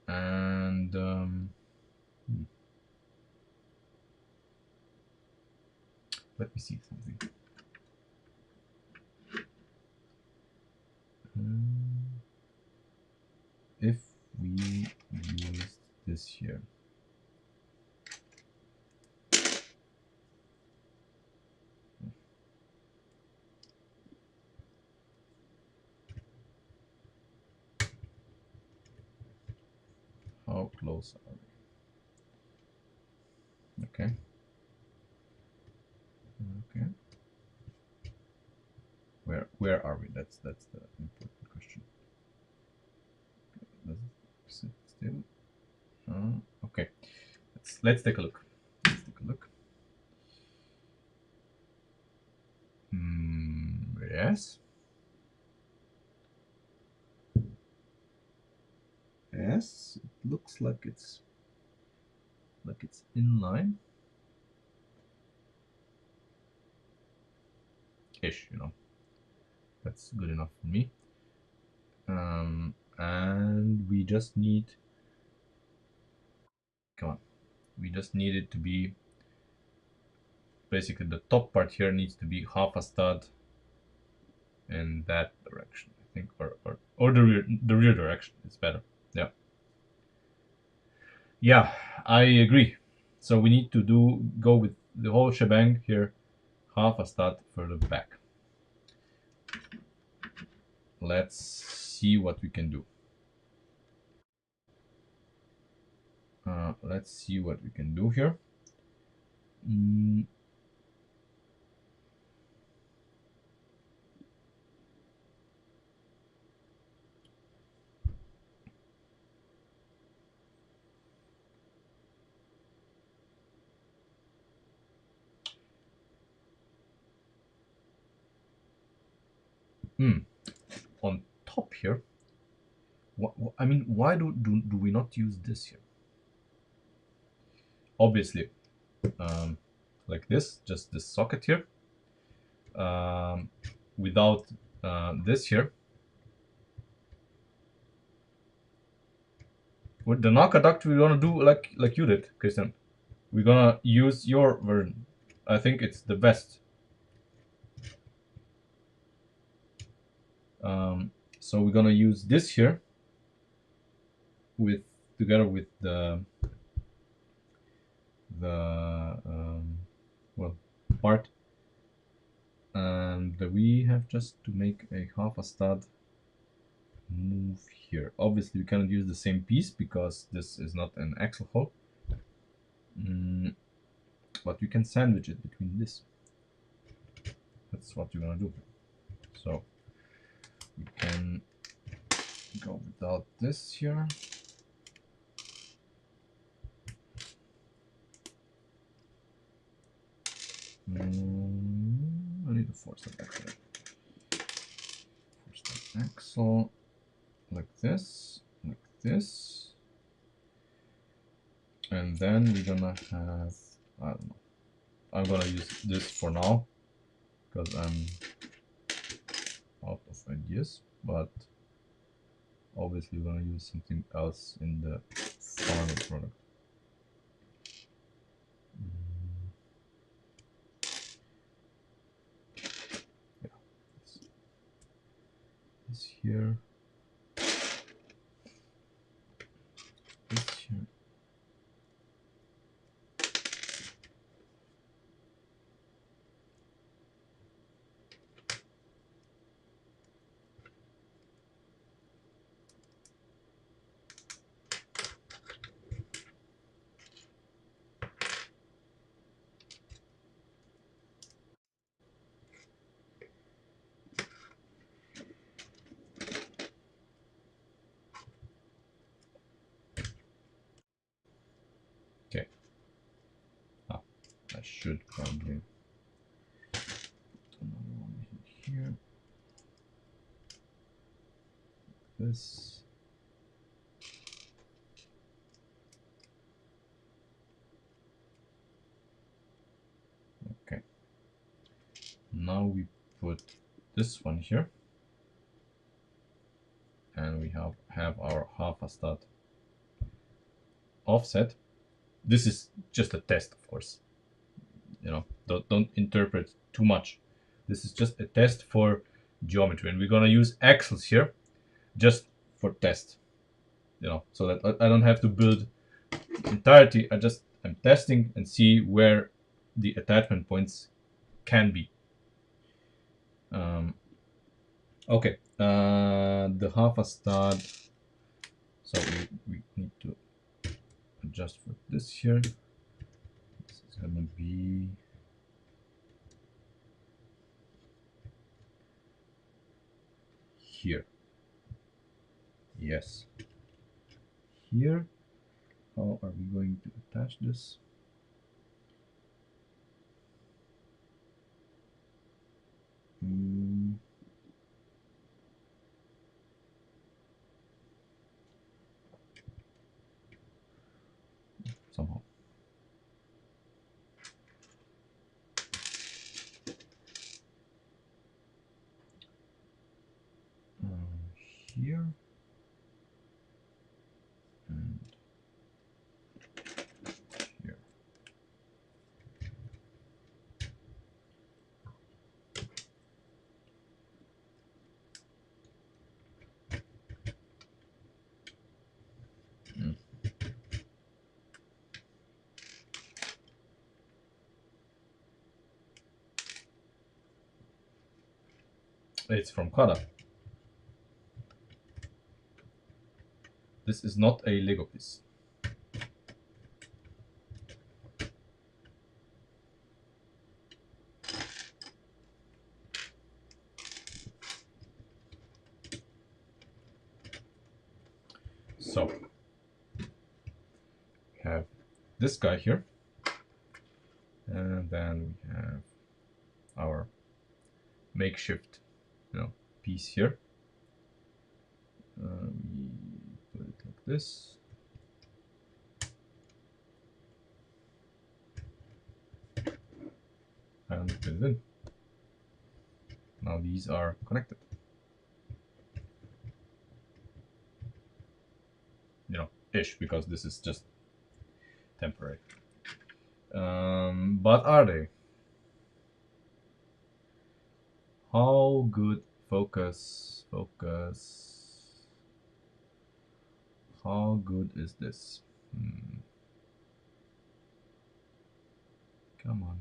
Speaker 1: and let me see something. If we used this here, how close are we? Okay. Okay. Where are we? That's the important question. Does it sit still? Okay. Let's take a look. Let's take a look. Yes. Yes, it looks like it's in line. Ish, That's good enough for me. And we just need Come on. We just need it to be, basically the top part here needs to be half a stud in that direction, I think, or the rear direction. It's better. Yeah. Yeah, I agree. So we need to go with the whole shebang here, half a stud further back. Let's see what we can do. Let's see what we can do here. On top here, I mean, why do we not use this here? Obviously, like this, just this socket here, without this here. With the Naka duct, we're gonna do like you did, Christian. We're gonna use your version. I think it's the best. So we're gonna use this here together with the well, part, and we have just to make a half a stud move here. Obviously we cannot use the same piece because this is not an axle hole, but we can sandwich it between this. That's what you're gonna do. So we can go without this here. I need to force that axle. Force that axle like this, and then we're gonna have, I don't know, I'm gonna use this for now because I'm out of ideas, but obviously we're gonna use something else in the final product. Yeah, this here, this here. Okay. I should probably put another one here. This. Okay. Now we put this one here, and we have our half a stud offset. This is just a test, of course. You know, don't interpret too much. This is just a test for geometry, and we're gonna use axles here just for test. You know, so that I don't have to build entirety. I'm testing and see where the attachment points can be. Okay, the half a stud. So we need to adjust for this here. This is gonna be here. Yes. Here. How are we going to attach this? Somehow. Here. And It's from Countach. This is not a Lego piece. So we have this guy here, and then we have our makeshift, piece here. We put it like this. And put it in. Now these are connected. Ish, because this is just temporary. But are they? How good? Focus. How good is this? Come on.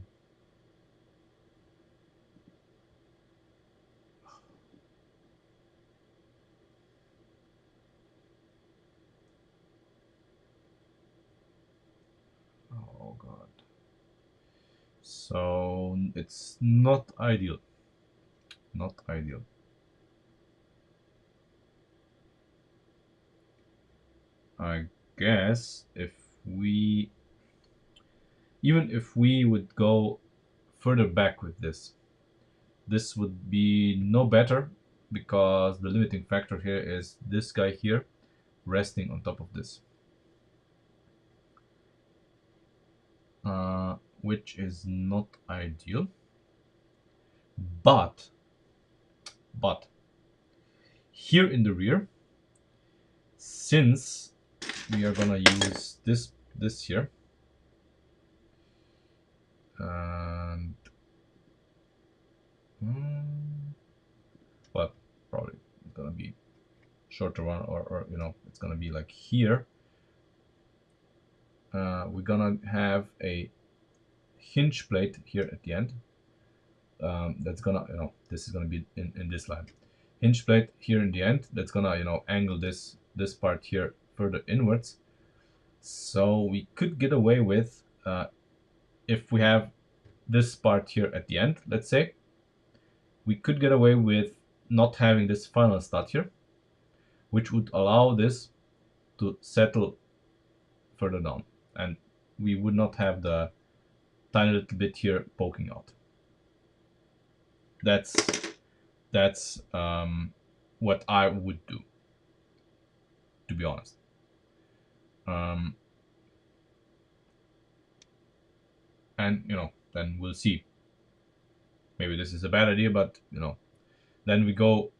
Speaker 1: Oh god. So it's not ideal. Not ideal. I guess even if we would go further back with this would be no better, because the limiting factor here is this guy here resting on top of this, which is not ideal. But here in the rear, since we are gonna use this here, and well, probably it's gonna be shorter one, or it's gonna be like here. We're gonna have a hinge plate here at the end. That's gonna, this is gonna be in this line. Hinge plate here in the end. That's gonna, angle this part here further inwards. So we could get away with, if we have this part here at the end, let's say, we could get away with not having this final stud here, which would allow this to settle further down, and we would not have the tiny little bit here poking out. That's what I would do, to be honest. And then we'll see. Maybe this is a bad idea, but then we go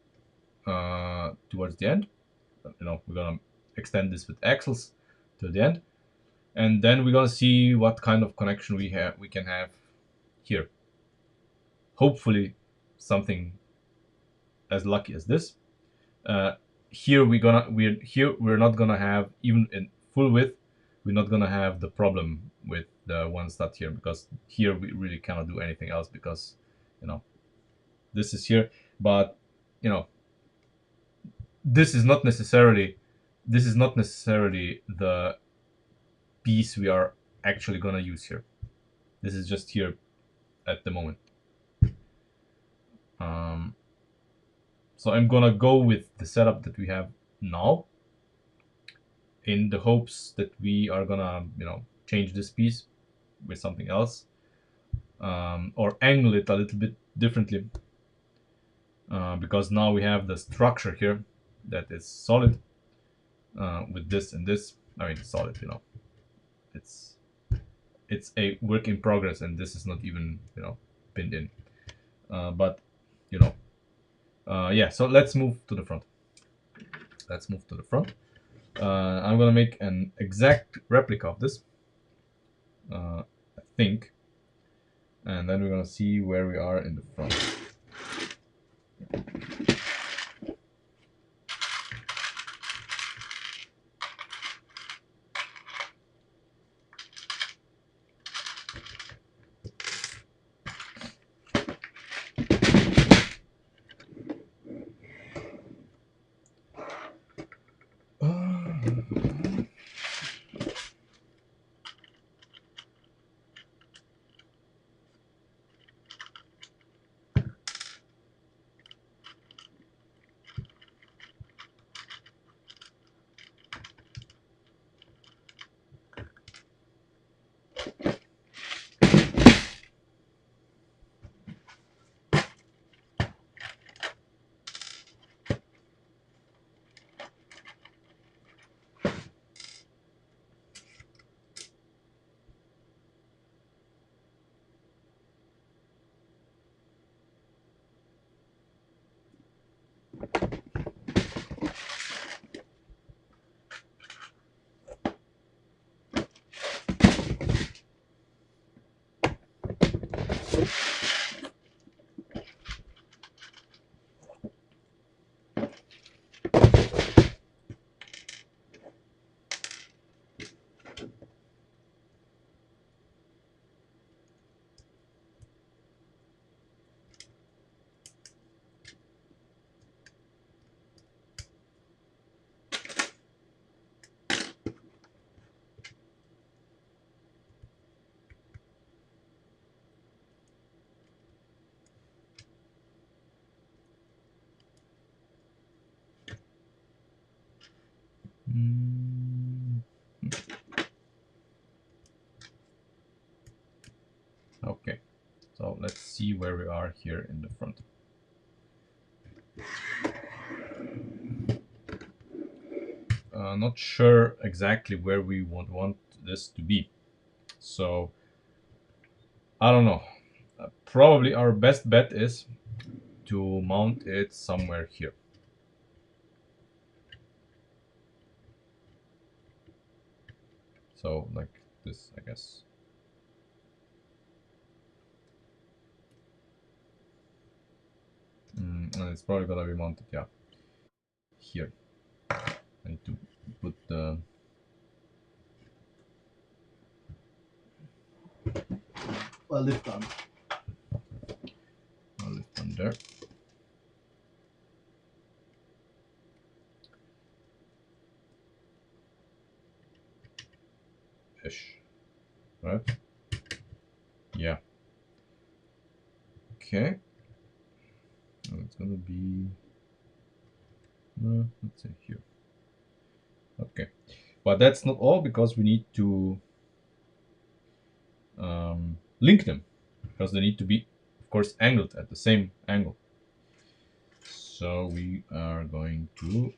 Speaker 1: towards the end. We're gonna extend this with axles to the end, and then we're gonna see what kind of connection we can have here. Hopefully something as lucky as this. Here we're not gonna have, even in full width, we're not gonna have the problem with the one stud here, because here we really cannot do anything else, because this is here. But this is not necessarily the piece we are actually gonna use here. This is just here at the moment. So I'm gonna go with the setup that we have now, in the hopes that we are gonna change this piece with something else, or angle it a little bit differently, because now we have the structure here that is solid, with this and this. I mean, solid, it's a work in progress, and this is not even pinned in, but yeah. So let's move to the front. I'm gonna make an exact replica of this, I think, and then we're gonna see where we are in the front. Okay, so let's see where we are here in the front. Not sure exactly where we want this to be, so I don't know. Probably our best bet is to mount it somewhere here. So like this, I guess. And it's probably gonna be mounted, yeah, here. I need to put the lift on. I'll lift on there. Ish. Right? Yeah. Okay. And it's gonna be let's say here. Okay. But that's not all, because we need to link them, because they need to be, of course, angled at the same angle. So we are going to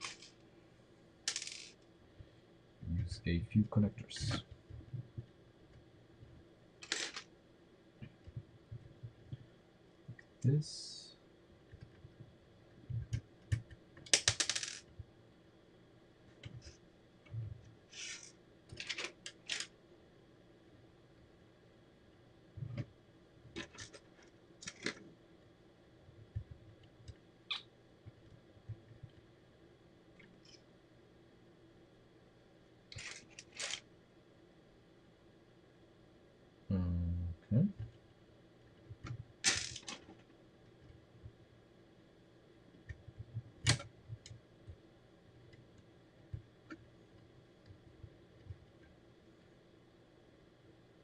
Speaker 1: use a few connectors. This. Okay.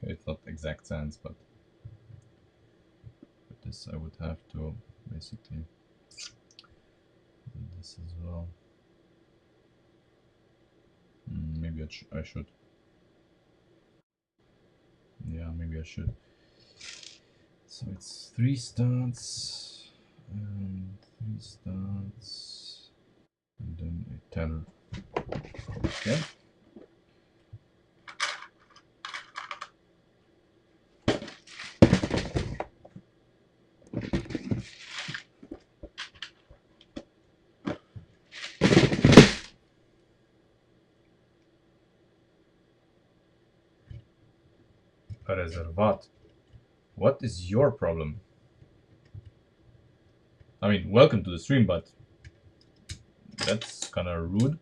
Speaker 1: It's not exact sense, but with this I would have to basically do this as well. Maybe I should. Yeah, maybe I should. So it's 3 studs and 3 studs and then a tether. Okay. Reservat. What is your problem? I mean, welcome to the stream, but that's kind of rude.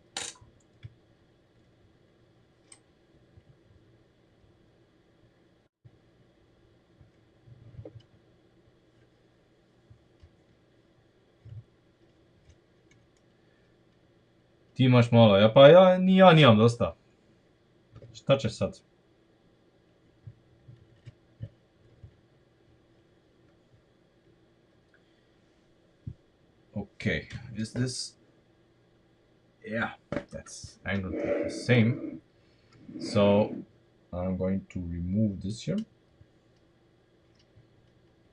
Speaker 1: Ti imaš malo, ja pa ja nimam dosta. Šta ćeš sad? Okay, is this... Yeah, that's angled the same. So I'm going to remove this here.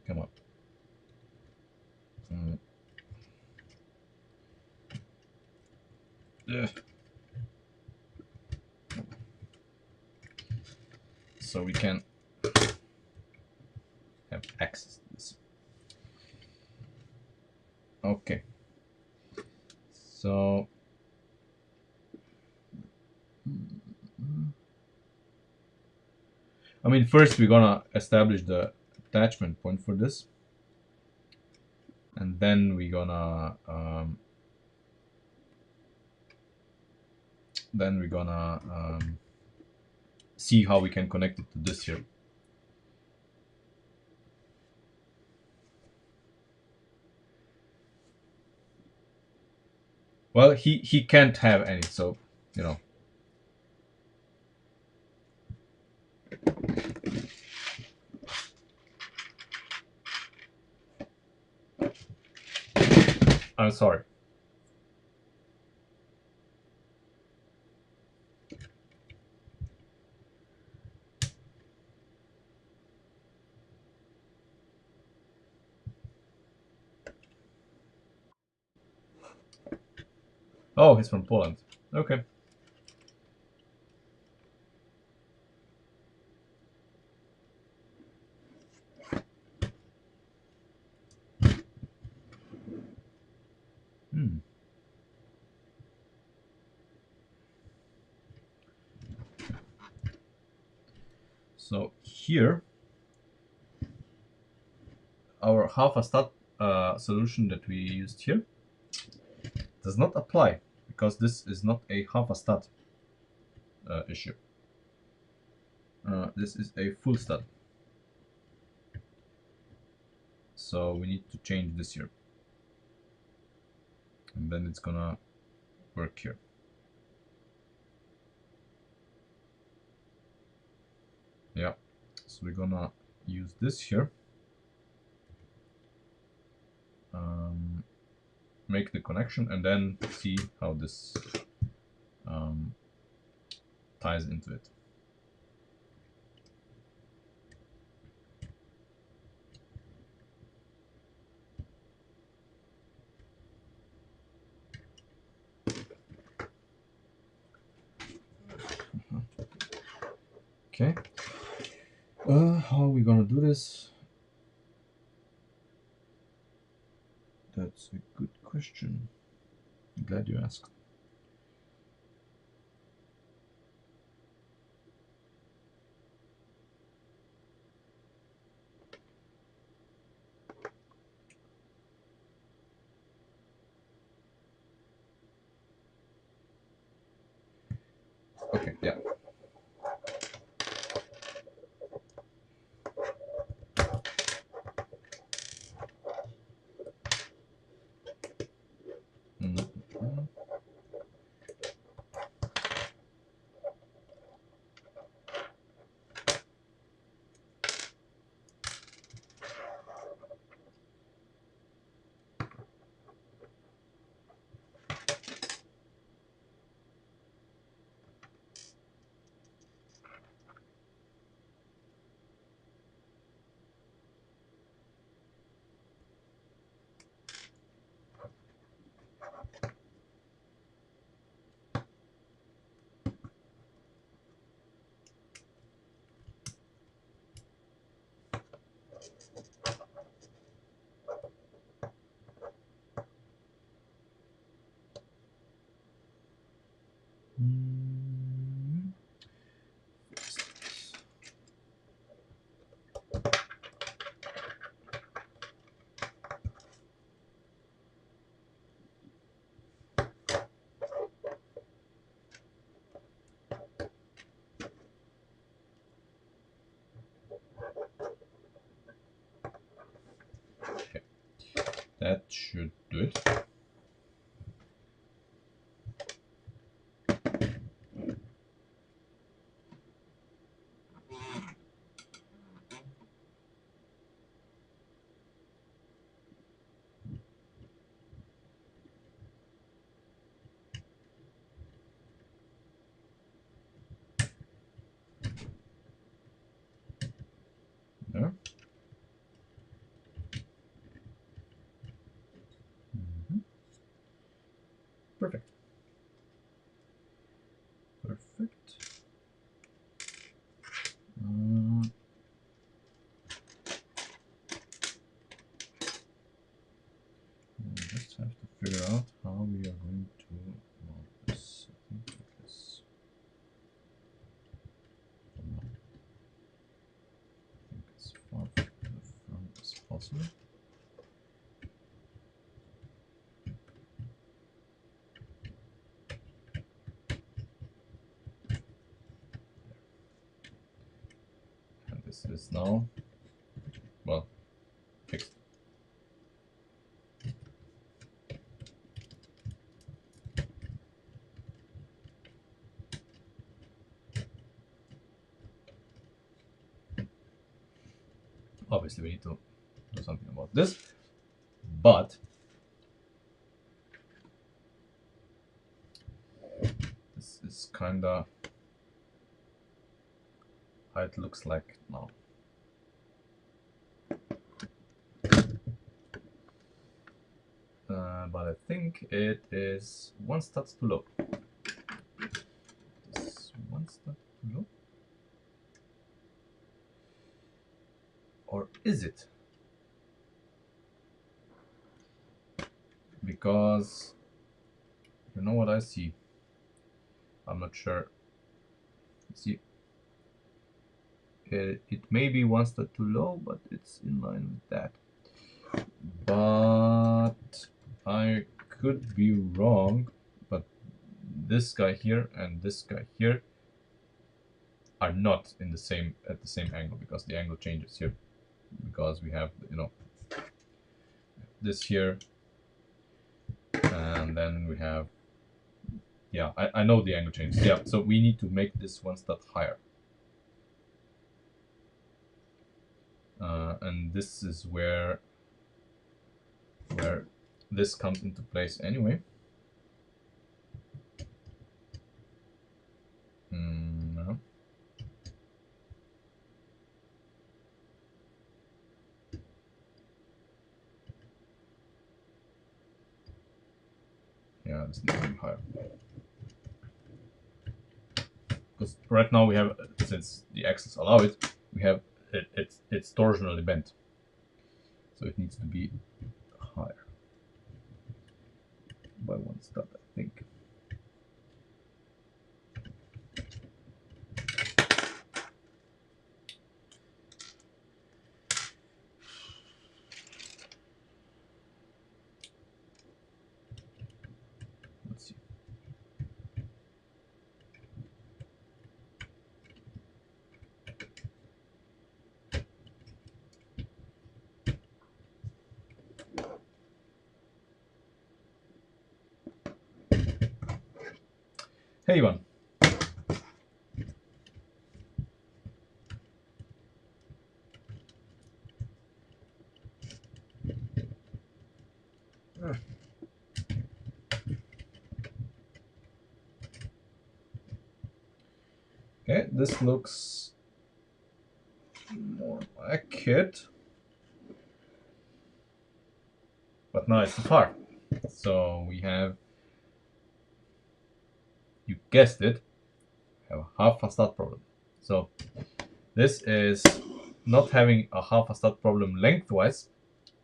Speaker 1: Come on. So we can have access to this. Okay. So I mean, first we're gonna establish the attachment point for this, and then we're gonna see how we can connect it to this here. Well, he can't have any, so you know. I'm sorry. Oh, he's from Poland. Okay. Hmm. So here, our half a stat solution that we used here does not apply because this is not a half a stat issue. This is a full stat. So we need to change this here. And then it's gonna work here. Yeah. So we're gonna use this here. Make the connection and then see how this ties into it. Okay. How are we gonna do this? That's a good question. I'm glad you asked. Okay, yeah. Okay. That should do it. There. Perfect. Perfect. We just have to figure out how we are going here. And this is now, well, fixed. Obviously, we need to do something about this, but this is kinda how it looks like now. But I think it is one stud too low. This one stud too low? Or is it? Because you know what I see? I'm not sure. See, it may be one stud too low, but it's in line with that. But I could be wrong. But this guy here and this guy here are not in the same at the same angle, because the angle changes here, because we have, you know, this here, and then we have, yeah, I know the angle changes. Yeah, so we need to make this one stud higher, and this is where this comes into place anyway. No. Yeah, this needs to be higher. Because right now we have, since the axes allow it, we have it's torsionally bent. So it needs to be higher by one stud, I think. Let's see. Hey, Ivan. Okay, this looks more like it, but now it's too far. So we have, you guessed it, have a half a stud problem. So this is not having a half a stud problem lengthwise,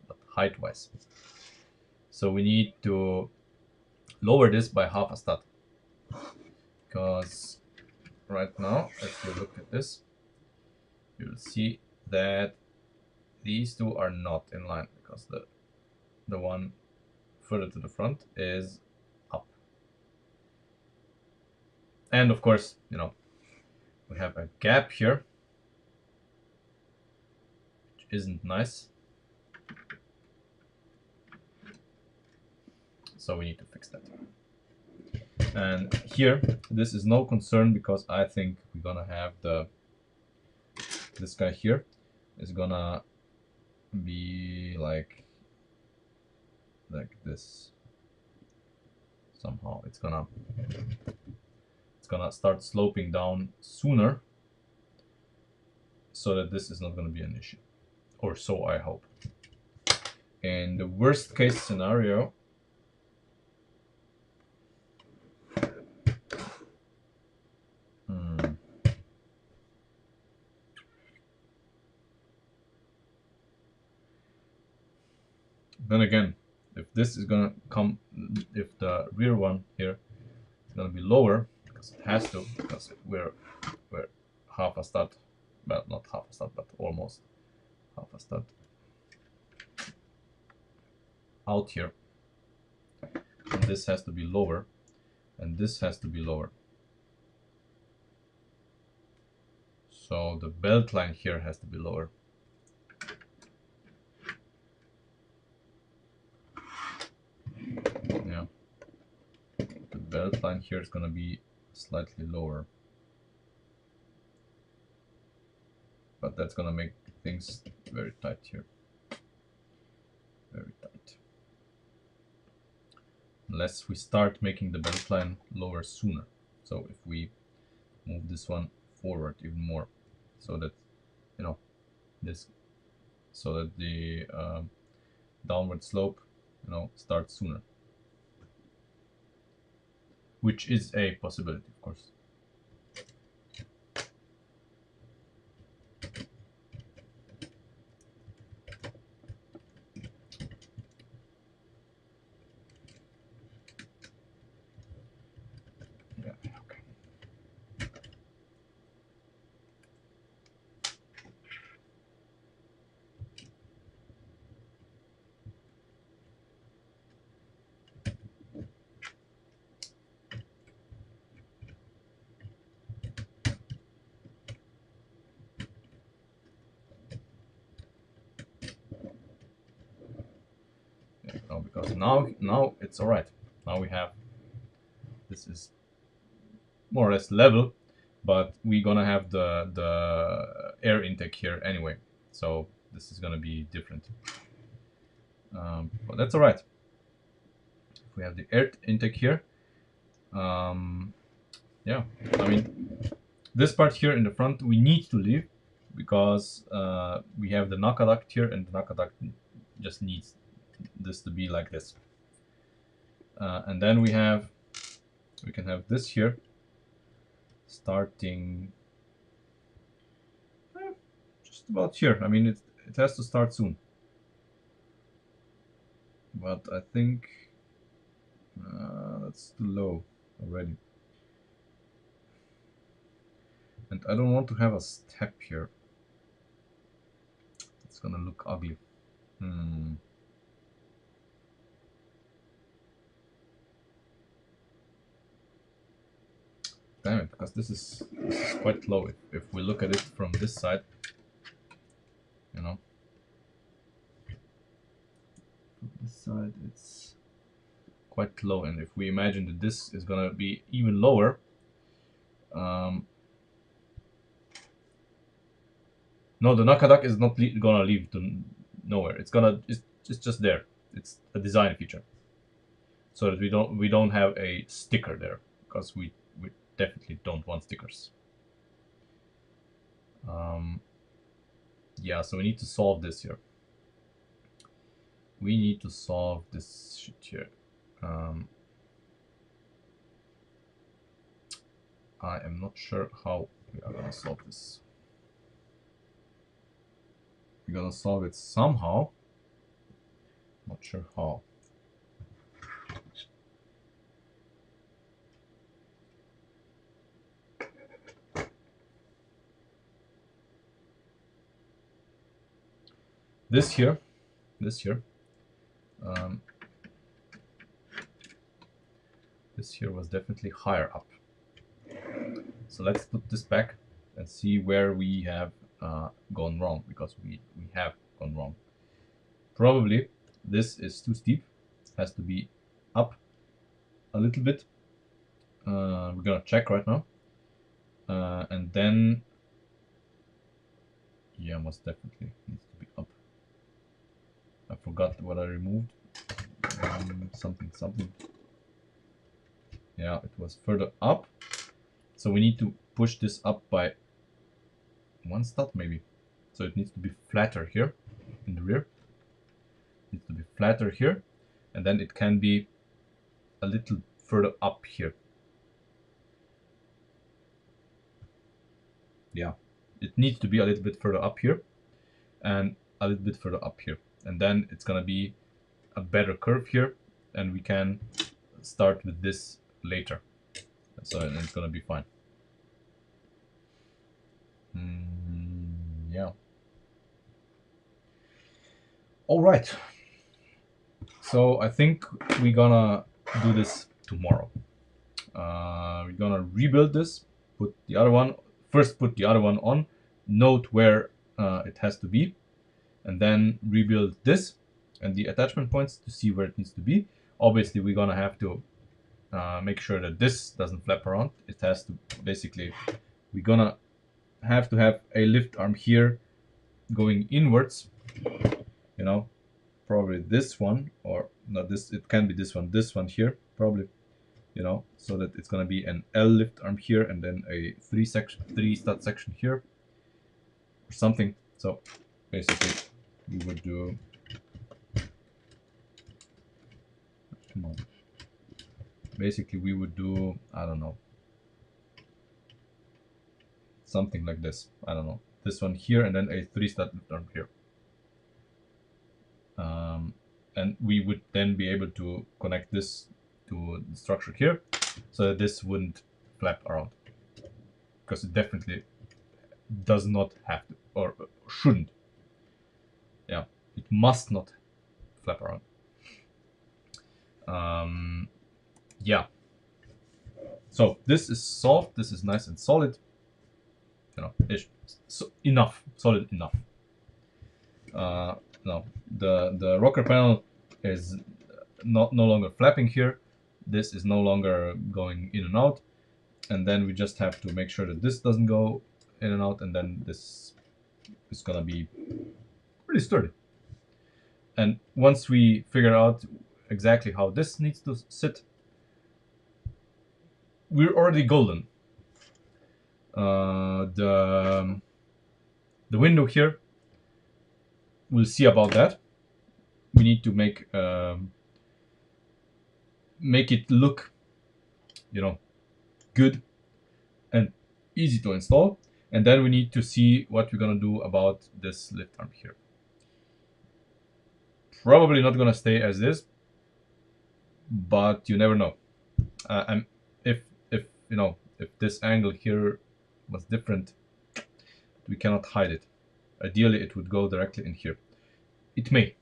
Speaker 1: but height-wise. So we need to lower this by half a stud, because right now, if you look at this, you'll see that these two are not in line, because the one further to the front is up. And of course, you know, we have a gap here, which isn't nice. So we need to fix that. And here, this is no concern, because I think we're gonna have this guy here is gonna be like this. Somehow it's gonna start sloping down sooner, so that this is not gonna be an issue, or so I hope. In the worst case scenario, then again, if this is gonna come, if the rear one here is gonna be lower, because it has to, because we're half a stud, well, not half a stud, but almost half a stud out here, and this has to be lower, and this has to be lower. So the belt line here has to be lower. Yeah, the belt line here is gonna be slightly lower, but that's gonna make things very tight here. Very tight. Unless we start making the belt line lower sooner. So if we move this one forward even more, so that, you know, this, so that the downward slope, you know, starts sooner, which is a possibility, of course. Yeah, okay. Yeah, no, because now it's all right. Now we have, this is more or less level, but we're gonna have the air intake here anyway, so this is gonna be different. But that's all right. If we have the air intake here, yeah, I mean, this part here in the front we need to leave because we have the knock duct here, and the knock duct just needs this to be like this. And then we can have this here starting just about here. I mean, it has to start soon, but I think that's too low already, and I don't want to have a step here. It's gonna look ugly. Damn it, because this is quite low. If we look at it from this side, you know, from this side it's quite low, and if we imagine that this is gonna be even lower, no, the Nakadak is not gonna leave to nowhere. It's just there. It's a design feature, so that we don't have a sticker there, because we definitely don't want stickers. Yeah, so we need to solve this here. We need to solve this shit here. I am not sure how we are gonna solve this. We're gonna solve it somehow. Not sure how. This here, this here was definitely higher up. So let's put this back and see where we have gone wrong, because we have gone wrong. Probably this is too steep. It has to be up a little bit. We're gonna check right now. And then, yeah, most definitely needs to be up. I forgot what I removed. Something. Yeah, it was further up. So we need to push this up by 1 stud maybe. So it needs to be flatter here in the rear. It needs to be flatter here, and then it can be a little further up here. Yeah, it needs to be a little bit further up here and a little bit further up here, and then it's gonna be a better curve here, and we can start with this later. So it's gonna be fine. Yeah. All right. So I think we're gonna do this tomorrow. We're gonna rebuild this, put the other one, first put the other one on, note where it has to be, and then rebuild this and the attachment points to see where it needs to be. Obviously, we're gonna have to make sure that this doesn't flap around. It has to basically, we're gonna have to have a lift arm here going inwards, you know, probably this one, or not this, it can be this one here, probably, you know, so that it's gonna be an L lift arm here and then a three stud section here or something. So basically we would do, come on, basically we would do, I don't know, something like this. I don't know, this one here and then a three stud lift arm here. And we would then be able to connect this to the structure here so that this wouldn't flap around, because it definitely does not have to, or shouldn't. Yeah, it must not flap around. Yeah, so this is soft, this is nice and solid, you know, it's so enough, solid enough. No, the rocker panel is no longer flapping here. This is no longer going in and out, and then we just have to make sure that this doesn't go in and out, and then this is gonna be pretty sturdy. And once we figure out exactly how this needs to sit, we're already golden. The window here, we'll see about that. We need to make it look, you know, good and easy to install. And then we need to see what we're gonna do about this lift arm here. Probably not gonna stay as is, but you never know. If you know, if this angle here was different, we cannot hide it. Ideally, it would go directly in here. It may.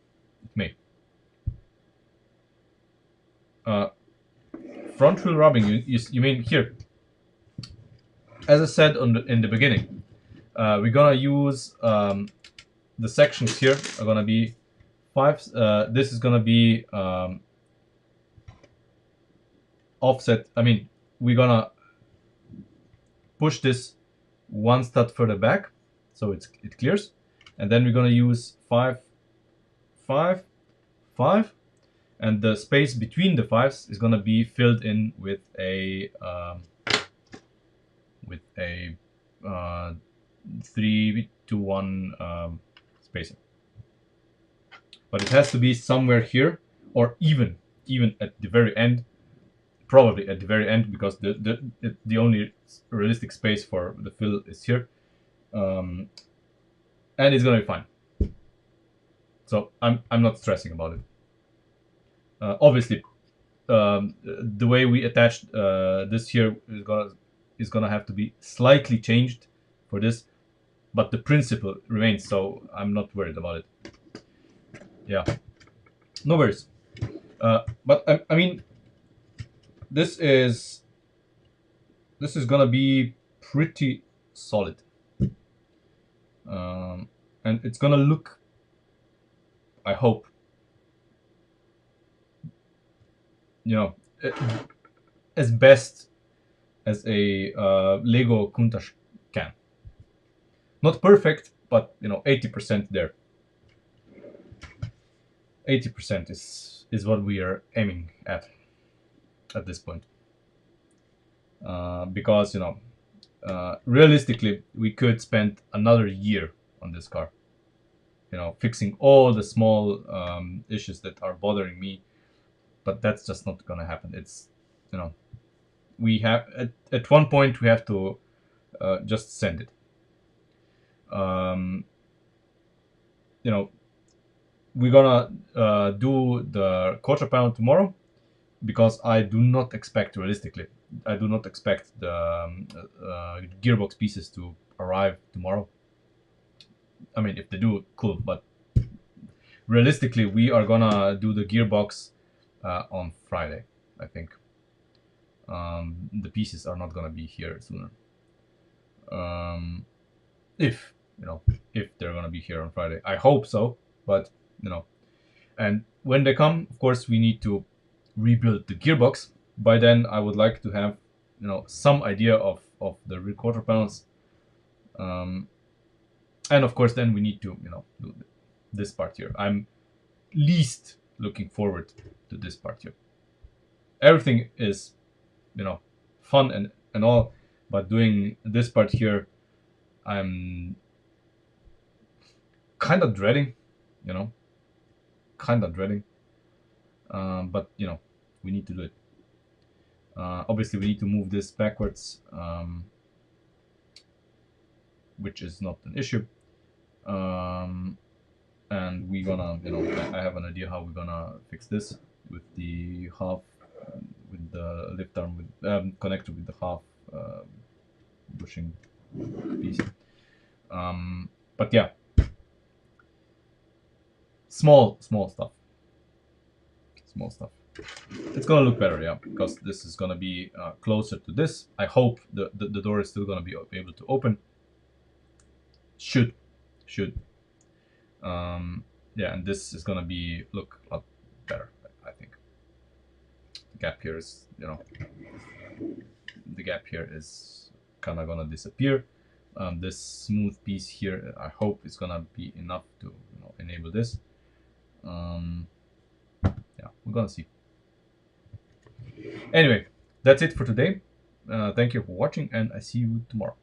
Speaker 1: Front wheel rubbing, you mean here? As I said in the beginning, we're gonna use the sections here are gonna be this is gonna be offset. I mean, we're gonna push this one stud further back so it clears, and then we're gonna use 5, 5, 5, and the space between the 5s is gonna be filled in with a 3-to-1 spacing. But it has to be somewhere here, or even at the very end, probably at the very end, because the only realistic space for the fill is here, and it's gonna be fine. So I'm not stressing about it. Obviously, the way we attached this here is gonna have to be slightly changed for this, but the principle remains. So I'm not worried about it. Yeah, no worries. But I mean, this is gonna be pretty solid, and it's gonna look, I hope, you know, as best as a Lego Countach can. Not perfect, but you know, 80% there. 80% is what we are aiming at this point. Because, you know, realistically, we could spend another year on this car, you know, fixing all the small issues that are bothering me, but that's just not gonna happen. It's, you know, we have at one point we have to just send it. You know, we're gonna do the quarter panel tomorrow, because I do not expect, realistically, I do not expect the gearbox pieces to arrive tomorrow. I mean, if they do, cool, but realistically, we are gonna do the gearbox on Friday, I think. The pieces are not gonna be here sooner. If if they're gonna be here on Friday, I hope so. But and when they come, of course, we need to rebuild the gearbox. By then, I would like to have some idea of the rear quarter panels, and of course, then we need to do this part here. I'm least looking forward to this part here. Everything is fun and all, but doing this part here, I'm kind of dreading, kind of dreading. But we need to do it. Obviously, we need to move this backwards, which is not an issue. And we're gonna, I have an idea how we're gonna fix this with the half, with the lift arm, with connector with the half bushing piece. But yeah, small stuff. Small stuff. It's gonna look better, yeah, because this is gonna be closer to this. I hope the door is still gonna be able to open. Should. Yeah, and this is gonna be look a lot better, I think. The gap here is, the gap here is kind of gonna disappear. This smooth piece here, I hope is gonna be enough to enable this. Yeah, we're gonna see. Anyway, that's it for today. Thank you for watching, and I see you tomorrow.